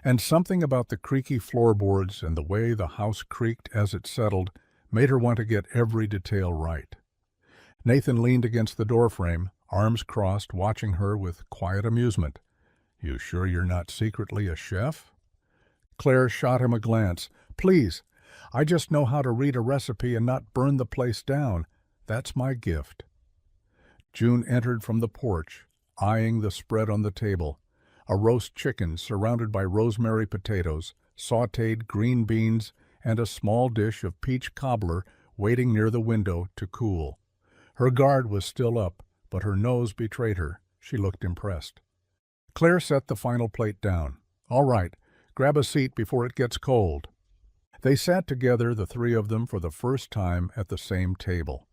And something about the creaky floorboards and the way the house creaked as it settled made her want to get every detail right. Nathan leaned against the doorframe, arms crossed, watching her with quiet amusement. "You sure you're not secretly a chef?" Claire shot him a glance. "Please, I just know how to read a recipe and not burn the place down. That's my gift." June entered from the porch, eyeing the spread on the table. A roast chicken surrounded by rosemary potatoes, sautéed green beans, and a small dish of peach cobbler waiting near the window to cool. Her guard was still up, but her nose betrayed her. She looked impressed. Claire set the final plate down. "All right, grab a seat before it gets cold." They sat together, the three of them, for the first time at the same table.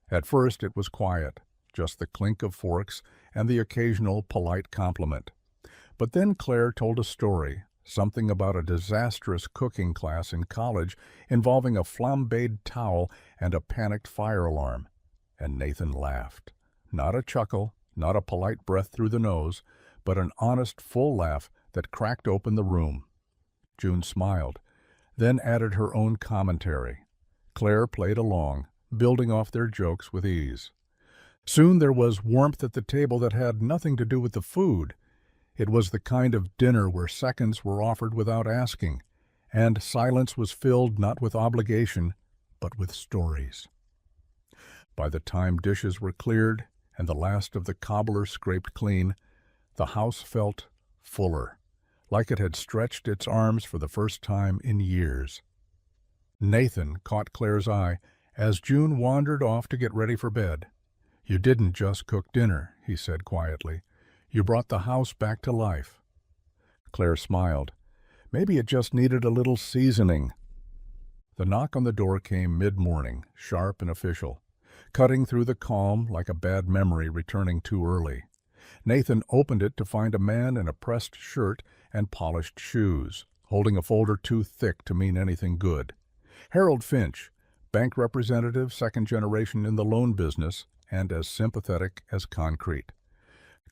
At first it was quiet, just the clink of forks and the occasional polite compliment. But then Claire told a story, something about a disastrous cooking class in college involving a flambéed towel and a panicked fire alarm. And Nathan laughed. Not a chuckle, not a polite breath through the nose, but an honest, full laugh that cracked open the room. June smiled, then added her own commentary. Claire played along, building off their jokes with ease. Soon there was warmth at the table that had nothing to do with the food. It was the kind of dinner where seconds were offered without asking, and silence was filled not with obligation, but with stories. By the time dishes were cleared and the last of the cobbler scraped clean, the house felt fuller, like it had stretched its arms for the first time in years. Nathan caught Claire's eye as June wandered off to get ready for bed. "You didn't just cook dinner," he said quietly. "You brought the house back to life." Claire smiled. Maybe it just needed a little seasoning. The knock on the door came mid-morning, sharp and official, cutting through the calm like a bad memory returning too early. Nathan opened it to find a man in a pressed shirt and polished shoes, holding a folder too thick to mean anything good. Harold Finch, bank representative, second generation in the loan business, and as sympathetic as concrete.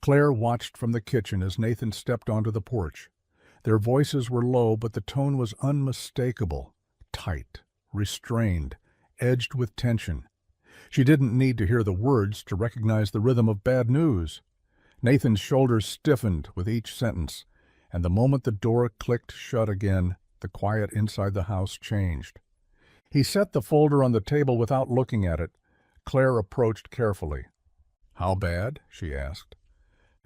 Claire watched from the kitchen as Nathan stepped onto the porch. Their voices were low, but the tone was unmistakable, tight, restrained, edged with tension. She didn't need to hear the words to recognize the rhythm of bad news. Nathan's shoulders stiffened with each sentence, and the moment the door clicked shut again, the quiet inside the house changed. He set the folder on the table without looking at it. Claire approached carefully. "How bad?" she asked.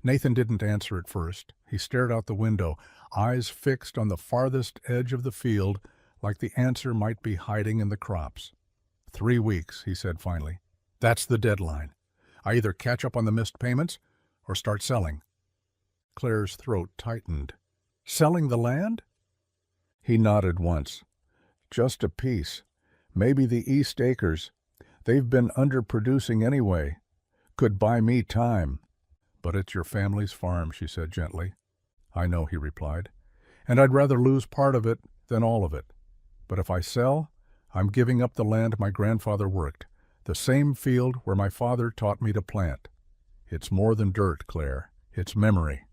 Nathan didn't answer at first. He stared out the window, eyes fixed on the farthest edge of the field, like the answer might be hiding in the crops. 3 weeks, he said finally. "That's the deadline. I either catch up on the missed payments or start selling." Claire's throat tightened. "Selling the land?" He nodded once. "Just a piece. Maybe the East Acres. They've been underproducing anyway. Could buy me time." "But it's your family's farm," she said gently. "I know," he replied. "And I'd rather lose part of it than all of it. But if I sell, I'm giving up the land my grandfather worked, the same field where my father taught me to plant. It's more than dirt, Claire. It's memory."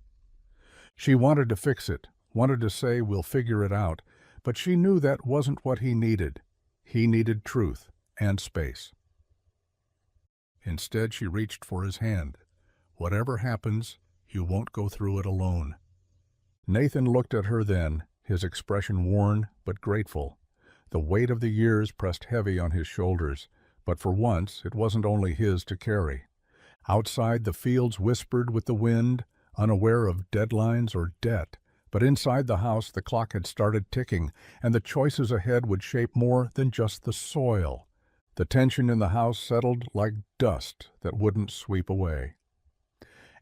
She wanted to fix it, wanted to say, "We'll figure it out," but she knew that wasn't what he needed. He needed truth and space. Instead, she reached for his hand. "Whatever happens, you won't go through it alone." Nathan looked at her then, his expression worn but grateful. The weight of the years pressed heavy on his shoulders, but for once it wasn't only his to carry. Outside, the fields whispered with the wind, unaware of deadlines or debt, but inside the house the clock had started ticking, and the choices ahead would shape more than just the soil. The tension in the house settled like dust that wouldn't sweep away.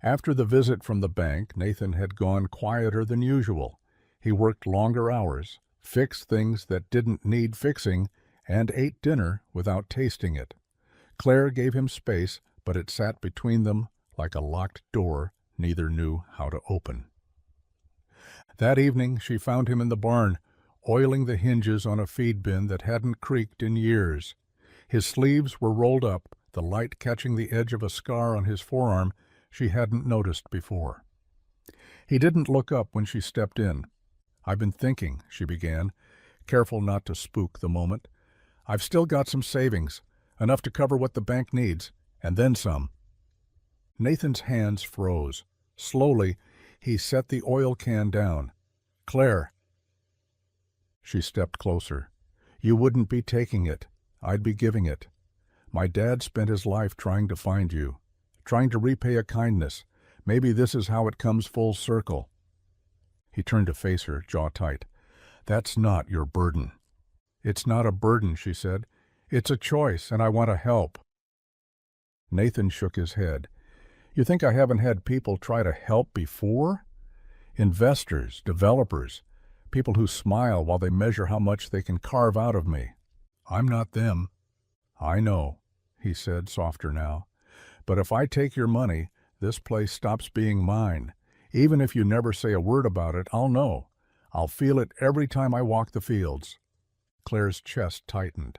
After the visit from the bank, Nathan had gone quieter than usual. He worked longer hours, fixed things that didn't need fixing, and ate dinner without tasting it. Claire gave him space, but it sat between them like a locked door neither knew how to open. That evening she found him in the barn, oiling the hinges on a feed bin that hadn't creaked in years. His sleeves were rolled up, the light catching the edge of a scar on his forearm she hadn't noticed before. He didn't look up when she stepped in. "I've been thinking," she began, careful not to spook the moment. "I've still got some savings, enough to cover what the bank needs, and then some." Nathan's hands froze. Slowly, he set the oil can down. "Claire." She stepped closer. "You wouldn't be taking it. I'd be giving it. My dad spent his life trying to find you, trying to repay a kindness. Maybe this is how it comes full circle." He turned to face her, jaw tight. "That's not your burden." "It's not a burden," she said. "It's a choice, and I want to help." Nathan shook his head. "You think I haven't had people try to help before? Investors, developers, people who smile while they measure how much they can carve out of me. I'm not them." "I know," he said, softer now. "But if I take your money, this place stops being mine. Even if you never say a word about it, I'll know. I'll feel it every time I walk the fields." Claire's chest tightened.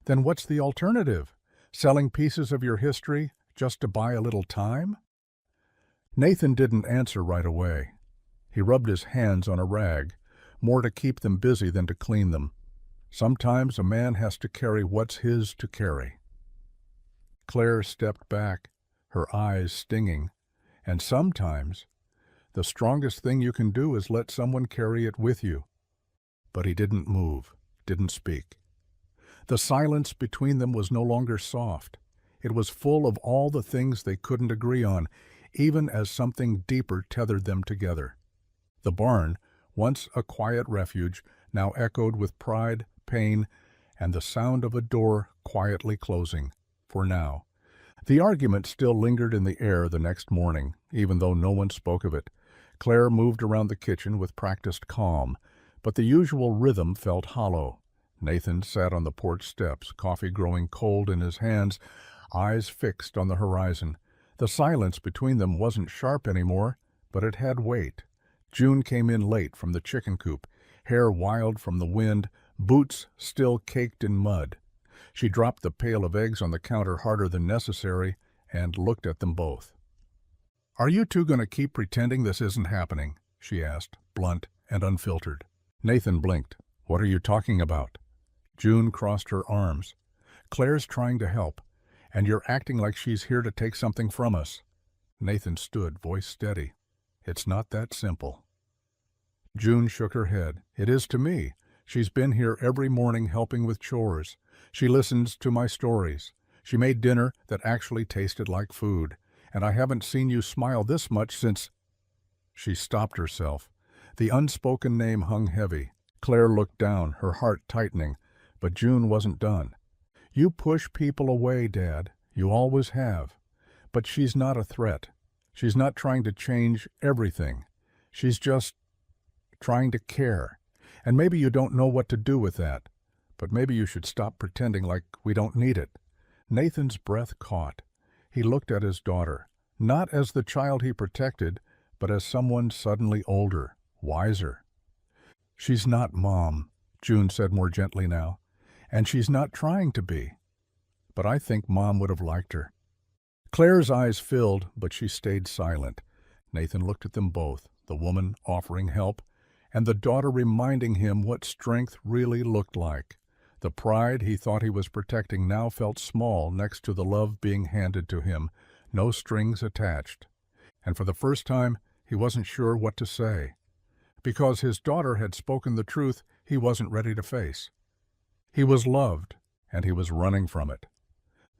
"Then what's the alternative? Selling pieces of your history just to buy a little time?" Nathan didn't answer right away. He rubbed his hands on a rag, more to keep them busy than to clean them. Sometimes a man has to carry what's his to carry. Claire stepped back, her eyes stinging. And sometimes the strongest thing you can do is let someone carry it with you. But he didn't move, didn't speak. The silence between them was no longer soft. It was full of all the things they couldn't agree on, even as something deeper tethered them together. The barn, once a quiet refuge, now echoed with pride, pain, and the sound of a door quietly closing, for now. The argument still lingered in the air the next morning, even though no one spoke of it. Claire moved around the kitchen with practiced calm, but the usual rhythm felt hollow. Nathan sat on the porch steps, coffee growing cold in his hands, eyes fixed on the horizon. The silence between them wasn't sharp anymore, but it had weight. June came in late from the chicken coop, hair wild from the wind, boots still caked in mud. She dropped the pail of eggs on the counter harder than necessary and looked at them both. "Are you two going to keep pretending this isn't happening?" she asked, blunt and unfiltered. Nathan blinked. "What are you talking about?" June crossed her arms. "Claire's trying to help, and you're acting like she's here to take something from us." Nathan stood, voice steady. "It's not that simple." June shook her head. "It is to me. She's been here every morning helping with chores. She listens to my stories. She made dinner that actually tasted like food. And I haven't seen you smile this much since—" She stopped herself. The unspoken name hung heavy. Claire looked down, her heart tightening, but June wasn't done. "You push people away, Dad. You always have. But she's not a threat. She's not trying to change everything. She's just trying to care. And maybe you don't know what to do with that. But maybe you should stop pretending like we don't need it." Nathan's breath caught. He looked at his daughter, not as the child he protected, but as someone suddenly older, wiser. "She's not Mom," June said more gently now, "and she's not trying to be. But I think Mom would have liked her." Claire's eyes filled, but she stayed silent. Nathan looked at them both, the woman offering help, and the daughter reminding him what strength really looked like. The pride he thought he was protecting now felt small next to the love being handed to him, no strings attached. And for the first time, he wasn't sure what to say. Because his daughter had spoken the truth he wasn't ready to face. He was loved, and he was running from it.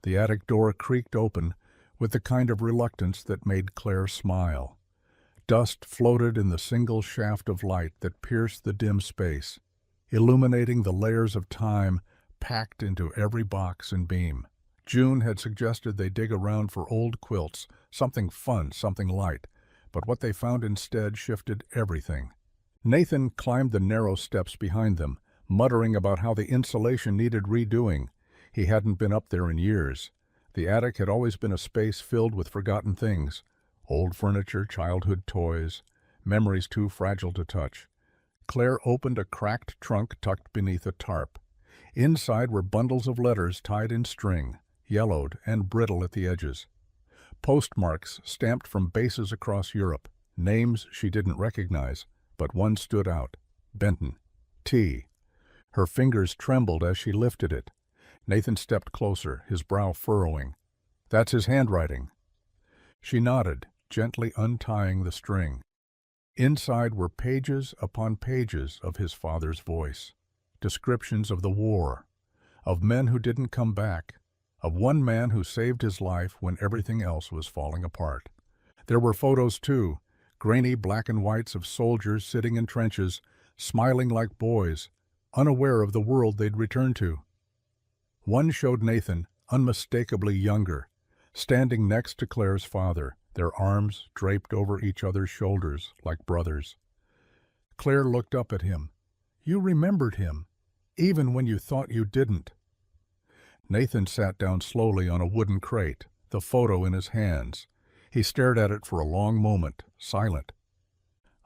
The attic door creaked open with the kind of reluctance that made Claire smile. Dust floated in the single shaft of light that pierced the dim space, illuminating the layers of time packed into every box and beam. June had suggested they dig around for old quilts, something fun, something light, but what they found instead shifted everything. Nathan climbed the narrow steps behind them, muttering about how the insulation needed redoing. He hadn't been up there in years. The attic had always been a space filled with forgotten things, old furniture, childhood toys, memories too fragile to touch. Claire opened a cracked trunk tucked beneath a tarp. Inside were bundles of letters tied in string, yellowed and brittle at the edges. Postmarks stamped from bases across Europe, names she didn't recognize, but one stood out: Benton, T. Her fingers trembled as she lifted it. Nathan stepped closer, his brow furrowing. "That's his handwriting." She nodded, gently untying the string. Inside were pages upon pages of his father's voice, descriptions of the war, of men who didn't come back, of one man who saved his life when everything else was falling apart. There were photos, too, grainy black and whites of soldiers sitting in trenches, smiling like boys, unaware of the world they'd returned to. One showed Nathan, unmistakably younger, standing next to Claire's father, their arms draped over each other's shoulders like brothers. Claire looked up at him. "You remembered him, even when you thought you didn't." Nathan sat down slowly on a wooden crate, the photo in his hands. He stared at it for a long moment, silent.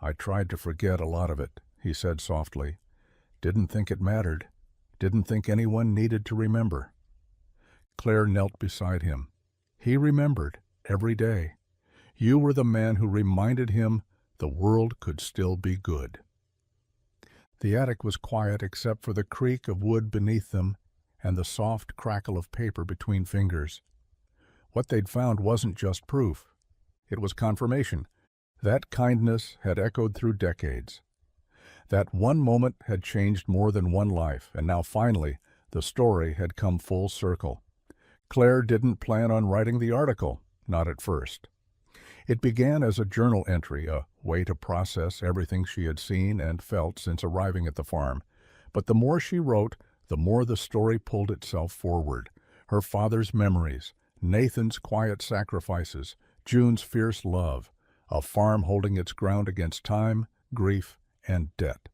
"I tried to forget a lot of it," he said softly. "Didn't think it mattered. Didn't think anyone needed to remember." Claire knelt beside him. He remembered, every day. You were the man who reminded him the world could still be good. The attic was quiet except for the creak of wood beneath them and the soft crackle of paper between fingers. What they'd found wasn't just proof. It was confirmation. That kindness had echoed through decades. That one moment had changed more than one life, and now finally the story had come full circle. Claire didn't plan on writing the article, not at first. It began as a journal entry, a way to process everything she had seen and felt since arriving at the farm. But the more she wrote, the more the story pulled itself forward. Her father's memories, Nathan's quiet sacrifices, June's fierce love, a farm holding its ground against time, grief, and debt.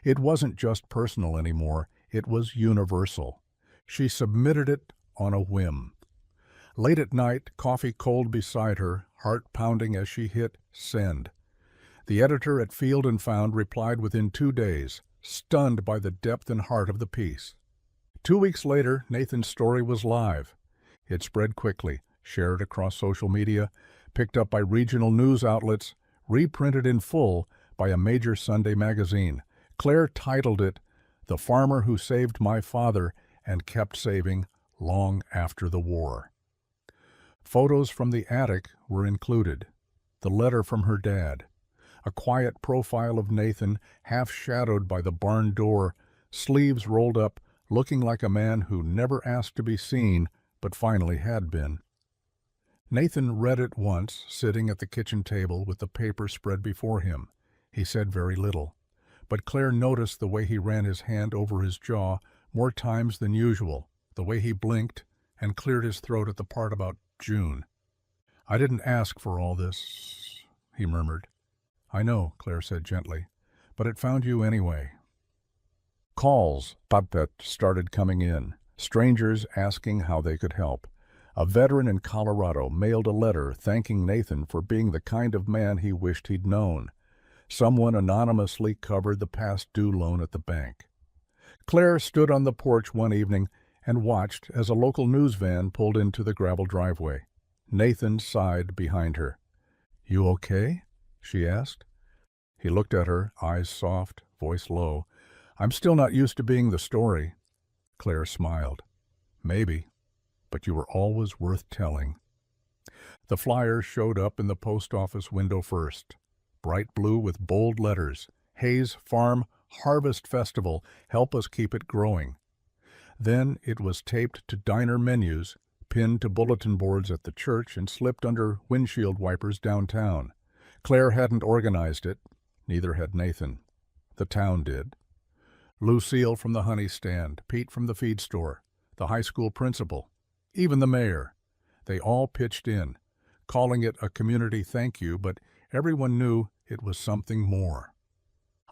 It wasn't just personal anymore, it was universal. She submitted it on a whim. Late at night, coffee cold beside her, heart pounding as she hit send. The editor at Field and Found replied within 2 days, stunned by the depth and heart of the piece. 2 weeks later, Nathan's story was live. It spread quickly, shared across social media, picked up by regional news outlets, reprinted in full by a major Sunday magazine. Claire titled it, "The Farmer Who Saved My Father and Kept Saving Long After the War." Photos from the attic were included. The letter from her dad. A quiet profile of Nathan, half shadowed by the barn door, sleeves rolled up, looking like a man who never asked to be seen, but finally had been. Nathan read it once, sitting at the kitchen table with the paper spread before him. He said very little, but Claire noticed the way he ran his hand over his jaw more times than usual, the way he blinked and cleared his throat at the part about June. "I didn't ask for all this," he murmured. "I know," Claire said gently, "but it found you anyway." Calls, Papet, started coming in, strangers asking how they could help. A veteran in Colorado mailed a letter thanking Nathan for being the kind of man he wished he'd known. Someone anonymously covered the past due loan at the bank. Claire stood on the porch one evening and watched as a local news van pulled into the gravel driveway. Nathan sighed behind her. "You okay?" she asked. He looked at her, eyes soft, voice low. "I'm still not used to being the story." Claire smiled. "Maybe, but you were always worth telling." The flyer showed up in the post office window first. Bright blue with bold letters. Hayes Farm Harvest Festival. Help us keep it growing. Then it was taped to diner menus, pinned to bulletin boards at the church, and slipped under windshield wipers downtown. Claire hadn't organized it. Neither had Nathan. The town did. Lucille from the honey stand, Pete from the feed store, the high school principal, even the mayor. They all pitched in, calling it a community thank you, but everyone knew it was something more.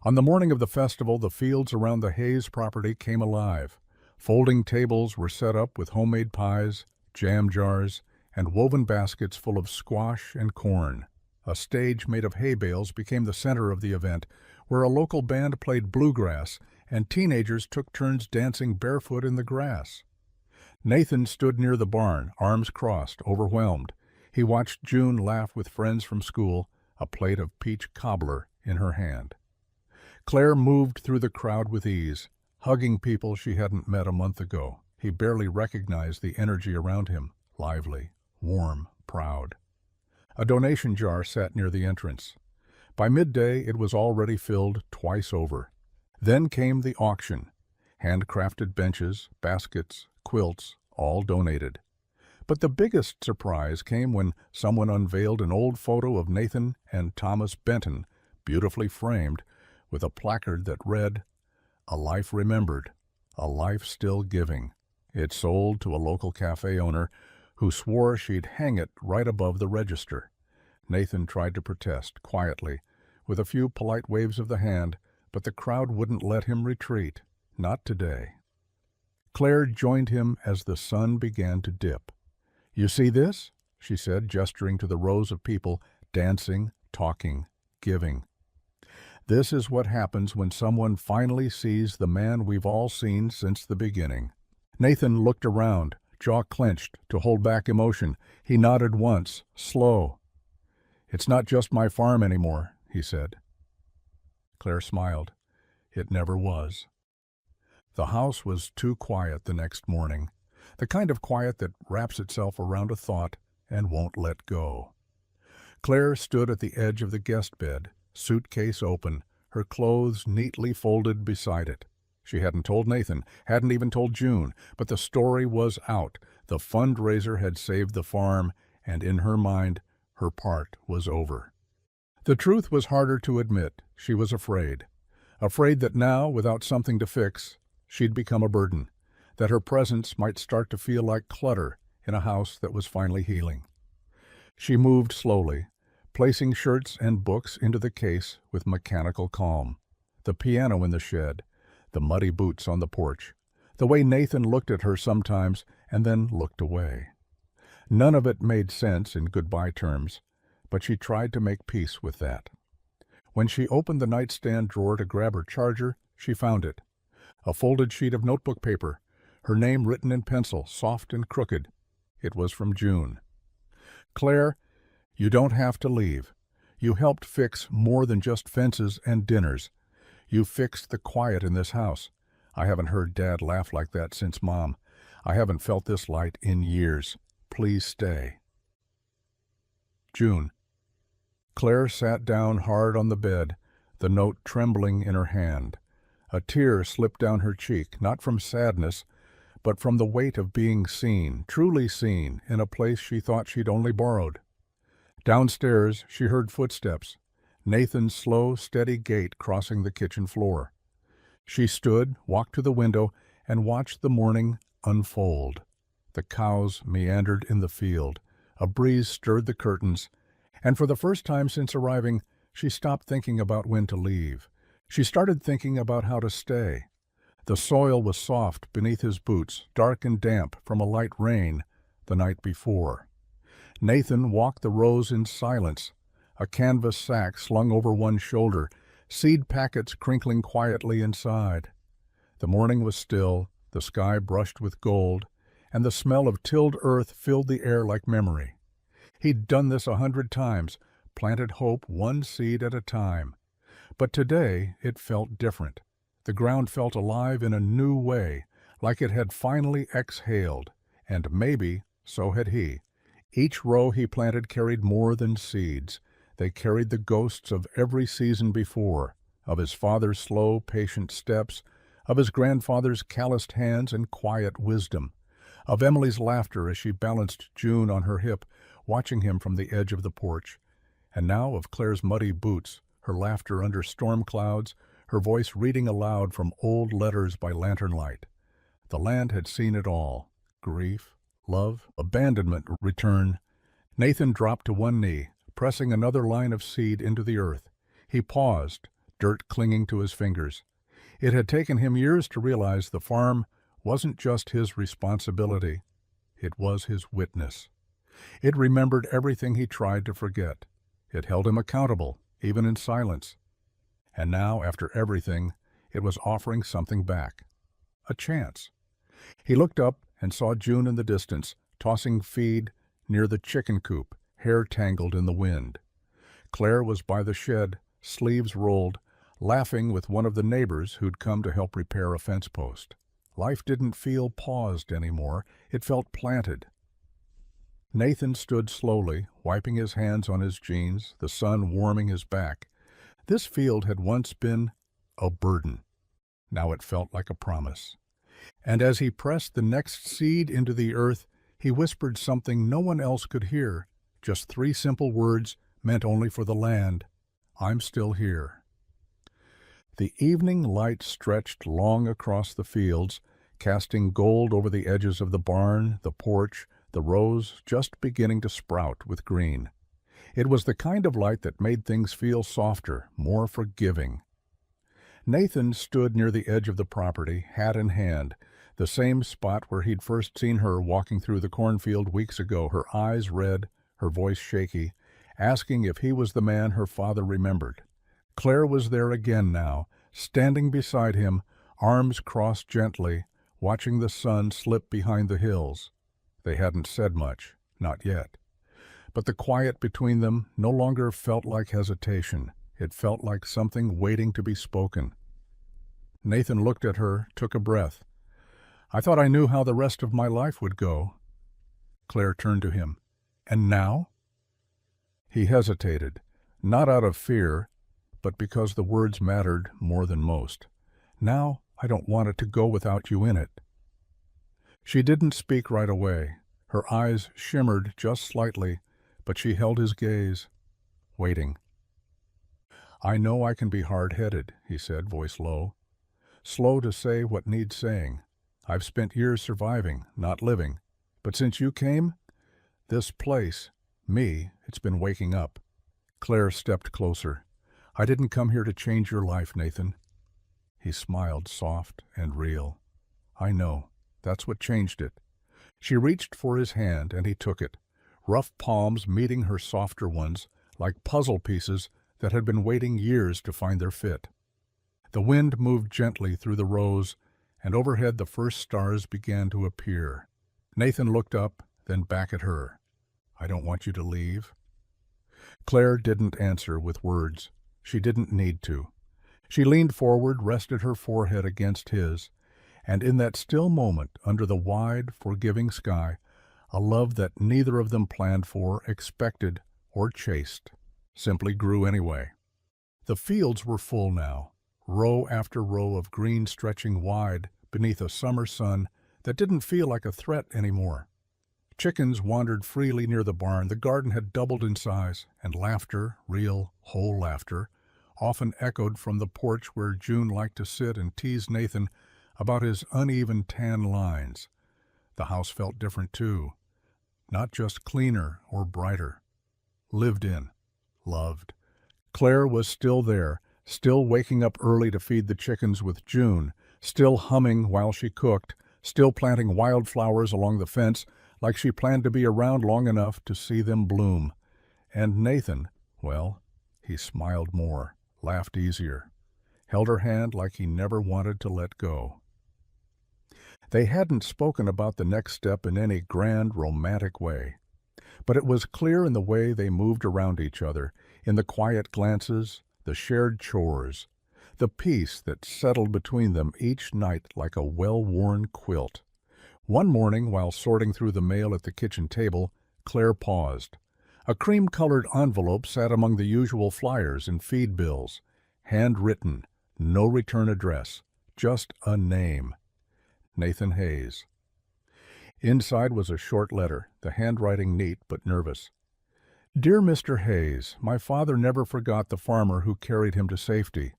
On the morning of the festival, the fields around the Hayes property came alive. Folding tables were set up with homemade pies, jam jars, and woven baskets full of squash and corn. A stage made of hay bales became the center of the event, where a local band played bluegrass and teenagers took turns dancing barefoot in the grass. Nathan stood near the barn, arms crossed, overwhelmed. He watched June laugh with friends from school, a plate of peach cobbler in her hand. Claire moved through the crowd with ease, hugging people she hadn't met a month ago. He barely recognized the energy around him, lively, warm, proud. A donation jar sat near the entrance. By midday, it was already filled twice over. Then came the auction. Handcrafted benches, baskets, quilts, all donated. But the biggest surprise came when someone unveiled an old photo of Nathan and Thomas Benton, beautifully framed, with a placard that read, "A life remembered, a life still giving." It sold to a local cafe owner who swore she'd hang it right above the register. Nathan tried to protest, quietly, with a few polite waves of the hand, but the crowd wouldn't let him retreat. Not today. Claire joined him as the sun began to dip. "You see this?" she said, gesturing to the rows of people, dancing, talking, giving. "This is what happens when someone finally sees the man we've all seen since the beginning." Nathan looked around, jaw clenched, to hold back emotion. He nodded once, slow. "It's not just my farm anymore," he said. Claire smiled. It never was. The house was too quiet the next morning, the kind of quiet that wraps itself around a thought and won't let go. Claire stood at the edge of the guest bed, suitcase open, her clothes neatly folded beside it. She hadn't told Nathan, hadn't even told June, but the story was out. The fundraiser had saved the farm, and in her mind, her part was over. The truth was harder to admit. She was afraid. Afraid that now, without something to fix, she'd become a burden, that her presence might start to feel like clutter in a house that was finally healing. She moved slowly, placing shirts and books into the case with mechanical calm. The piano in the shed, the muddy boots on the porch, the way Nathan looked at her sometimes and then looked away. None of it made sense in goodbye terms, but she tried to make peace with that. When she opened the nightstand drawer to grab her charger, she found it. A folded sheet of notebook paper, her name written in pencil, soft and crooked. It was from June. "Claire, you don't have to leave. You helped fix more than just fences and dinners. You fixed the quiet in this house. I haven't heard Dad laugh like that since Mom. I haven't felt this light in years. Please stay." June. Claire sat down hard on the bed, the note trembling in her hand. A tear slipped down her cheek, not from sadness, but from the weight of being seen, truly seen, in a place she thought she'd only borrowed. Downstairs, she heard footsteps, Nathan's slow, steady gait crossing the kitchen floor. She stood, walked to the window, and watched the morning unfold. The cows meandered in the field. A breeze stirred the curtains, and for the first time since arriving, she stopped thinking about when to leave. She started thinking about how to stay. The soil was soft beneath his boots, dark and damp from a light rain the night before. Nathan walked the rows in silence, a canvas sack slung over one shoulder, seed packets crinkling quietly inside. The morning was still, the sky brushed with gold, and the smell of tilled earth filled the air like memory. He'd done this 100 times, planted hope one seed at a time. But today it felt different. The ground felt alive in a new way, like it had finally exhaled, and maybe so had he. Each row he planted carried more than seeds. They carried the ghosts of every season before, of his father's slow, patient steps, of his grandfather's calloused hands and quiet wisdom, of Emily's laughter as she balanced June on her hip, watching him from the edge of the porch, and now of Claire's muddy boots, her laughter under storm clouds, her voice reading aloud from old letters by lantern light. The land had seen it all: grief, love, abandonment, return. Nathan dropped to one knee, pressing another line of seed into the earth. He paused, dirt clinging to his fingers. It had taken him years to realize the farm wasn't just his responsibility. It was his witness. It remembered everything he tried to forget. It held him accountable, even in silence. And now, after everything, it was offering something back. A chance. He looked up and saw June in the distance, tossing feed near the chicken coop, hair tangled in the wind. Claire was by the shed, sleeves rolled, laughing with one of the neighbors who'd come to help repair a fence post. Life didn't feel paused anymore. It felt planted. Nathan stood slowly, wiping his hands on his jeans, the sun warming his back. This field had once been a burden. Now it felt like a promise. And as he pressed the next seed into the earth, he whispered something no one else could hear, just 3 simple words meant only for the land: "I'm still here." The evening light stretched long across the fields, casting gold over the edges of the barn, the porch, the rows just beginning to sprout with green. It was the kind of light that made things feel softer, more forgiving. Nathan stood near the edge of the property, hat in hand, the same spot where he'd first seen her walking through the cornfield weeks ago, her eyes red, her voice shaky, asking if he was the man her father remembered. Claire was there again now, standing beside him, arms crossed gently, watching the sun slip behind the hills. They hadn't said much, not yet. But the quiet between them no longer felt like hesitation. It felt like something waiting to be spoken. Nathan looked at her, took a breath. "I thought I knew how the rest of my life would go." Claire turned to him. "And now?" He hesitated, not out of fear, but because the words mattered more than most. "Now I don't want it to go without you in it." She didn't speak right away. Her eyes shimmered just slightly, but she held his gaze, waiting. "I know I can be hard-headed," he said, voice low. "Slow to say what needs saying. I've spent years surviving, not living. But since you came, this place, me, it's been waking up." Claire stepped closer. "I didn't come here to change your life, Nathan." He smiled, soft and real. "I know. That's what changed it." She reached for his hand, and he took it, rough palms meeting her softer ones, like puzzle pieces that had been waiting years to find their fit. The wind moved gently through the rows, and overhead the first stars began to appear. Nathan looked up, then back at her. "I don't want you to leave." Claire didn't answer with words. She didn't need to. She leaned forward, rested her forehead against his, and in that still moment, under the wide, forgiving sky, a love that neither of them planned for, expected, or chased, simply grew anyway. The fields were full now, row after row of green stretching wide beneath a summer sun that didn't feel like a threat anymore. Chickens wandered freely near the barn. The garden had doubled in size, and laughter, real, whole laughter, often echoed from the porch where June liked to sit and tease Nathan about his uneven tan lines. The house felt different too, not just cleaner or brighter. Lived in, loved. Claire was still there, still waking up early to feed the chickens with June, still humming while she cooked, still planting wildflowers along the fence like she planned to be around long enough to see them bloom. And Nathan, well, he smiled more, laughed easier, held her hand like he never wanted to let go. They hadn't spoken about the next step in any grand, romantic way, but it was clear in the way they moved around each other, in the quiet glances, the shared chores, the peace that settled between them each night like a well-worn quilt. One morning, while sorting through the mail at the kitchen table, Claire paused. A cream-colored envelope sat among the usual flyers and feed bills, handwritten, no return address, just a name. Nathan Hayes. Inside was a short letter, the handwriting neat but nervous. "Dear Mr. Hayes, my father never forgot the farmer who carried him to safety.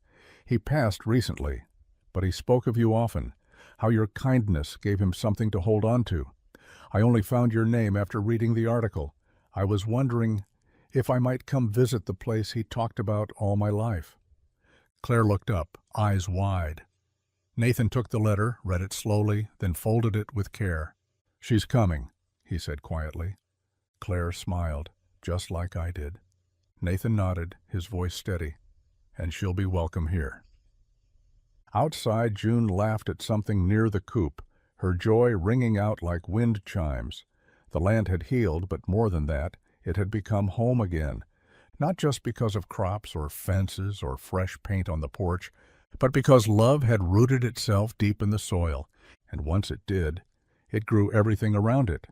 He passed recently, but he spoke of you often, how your kindness gave him something to hold on to. I only found your name after reading the article. I was wondering if I might come visit the place he talked about all my life." Claire looked up, eyes wide. Nathan took the letter, read it slowly, then folded it with care. "She's coming," he said quietly. Claire smiled, just like I did. Nathan nodded, his voice steady. "And she'll be welcome here." Outside, June laughed at something near the coop, her joy ringing out like wind chimes. The land had healed, but more than that, it had become home again, not just because of crops or fences or fresh paint on the porch, but because love had rooted itself deep in the soil, and once it did, it grew everything around it.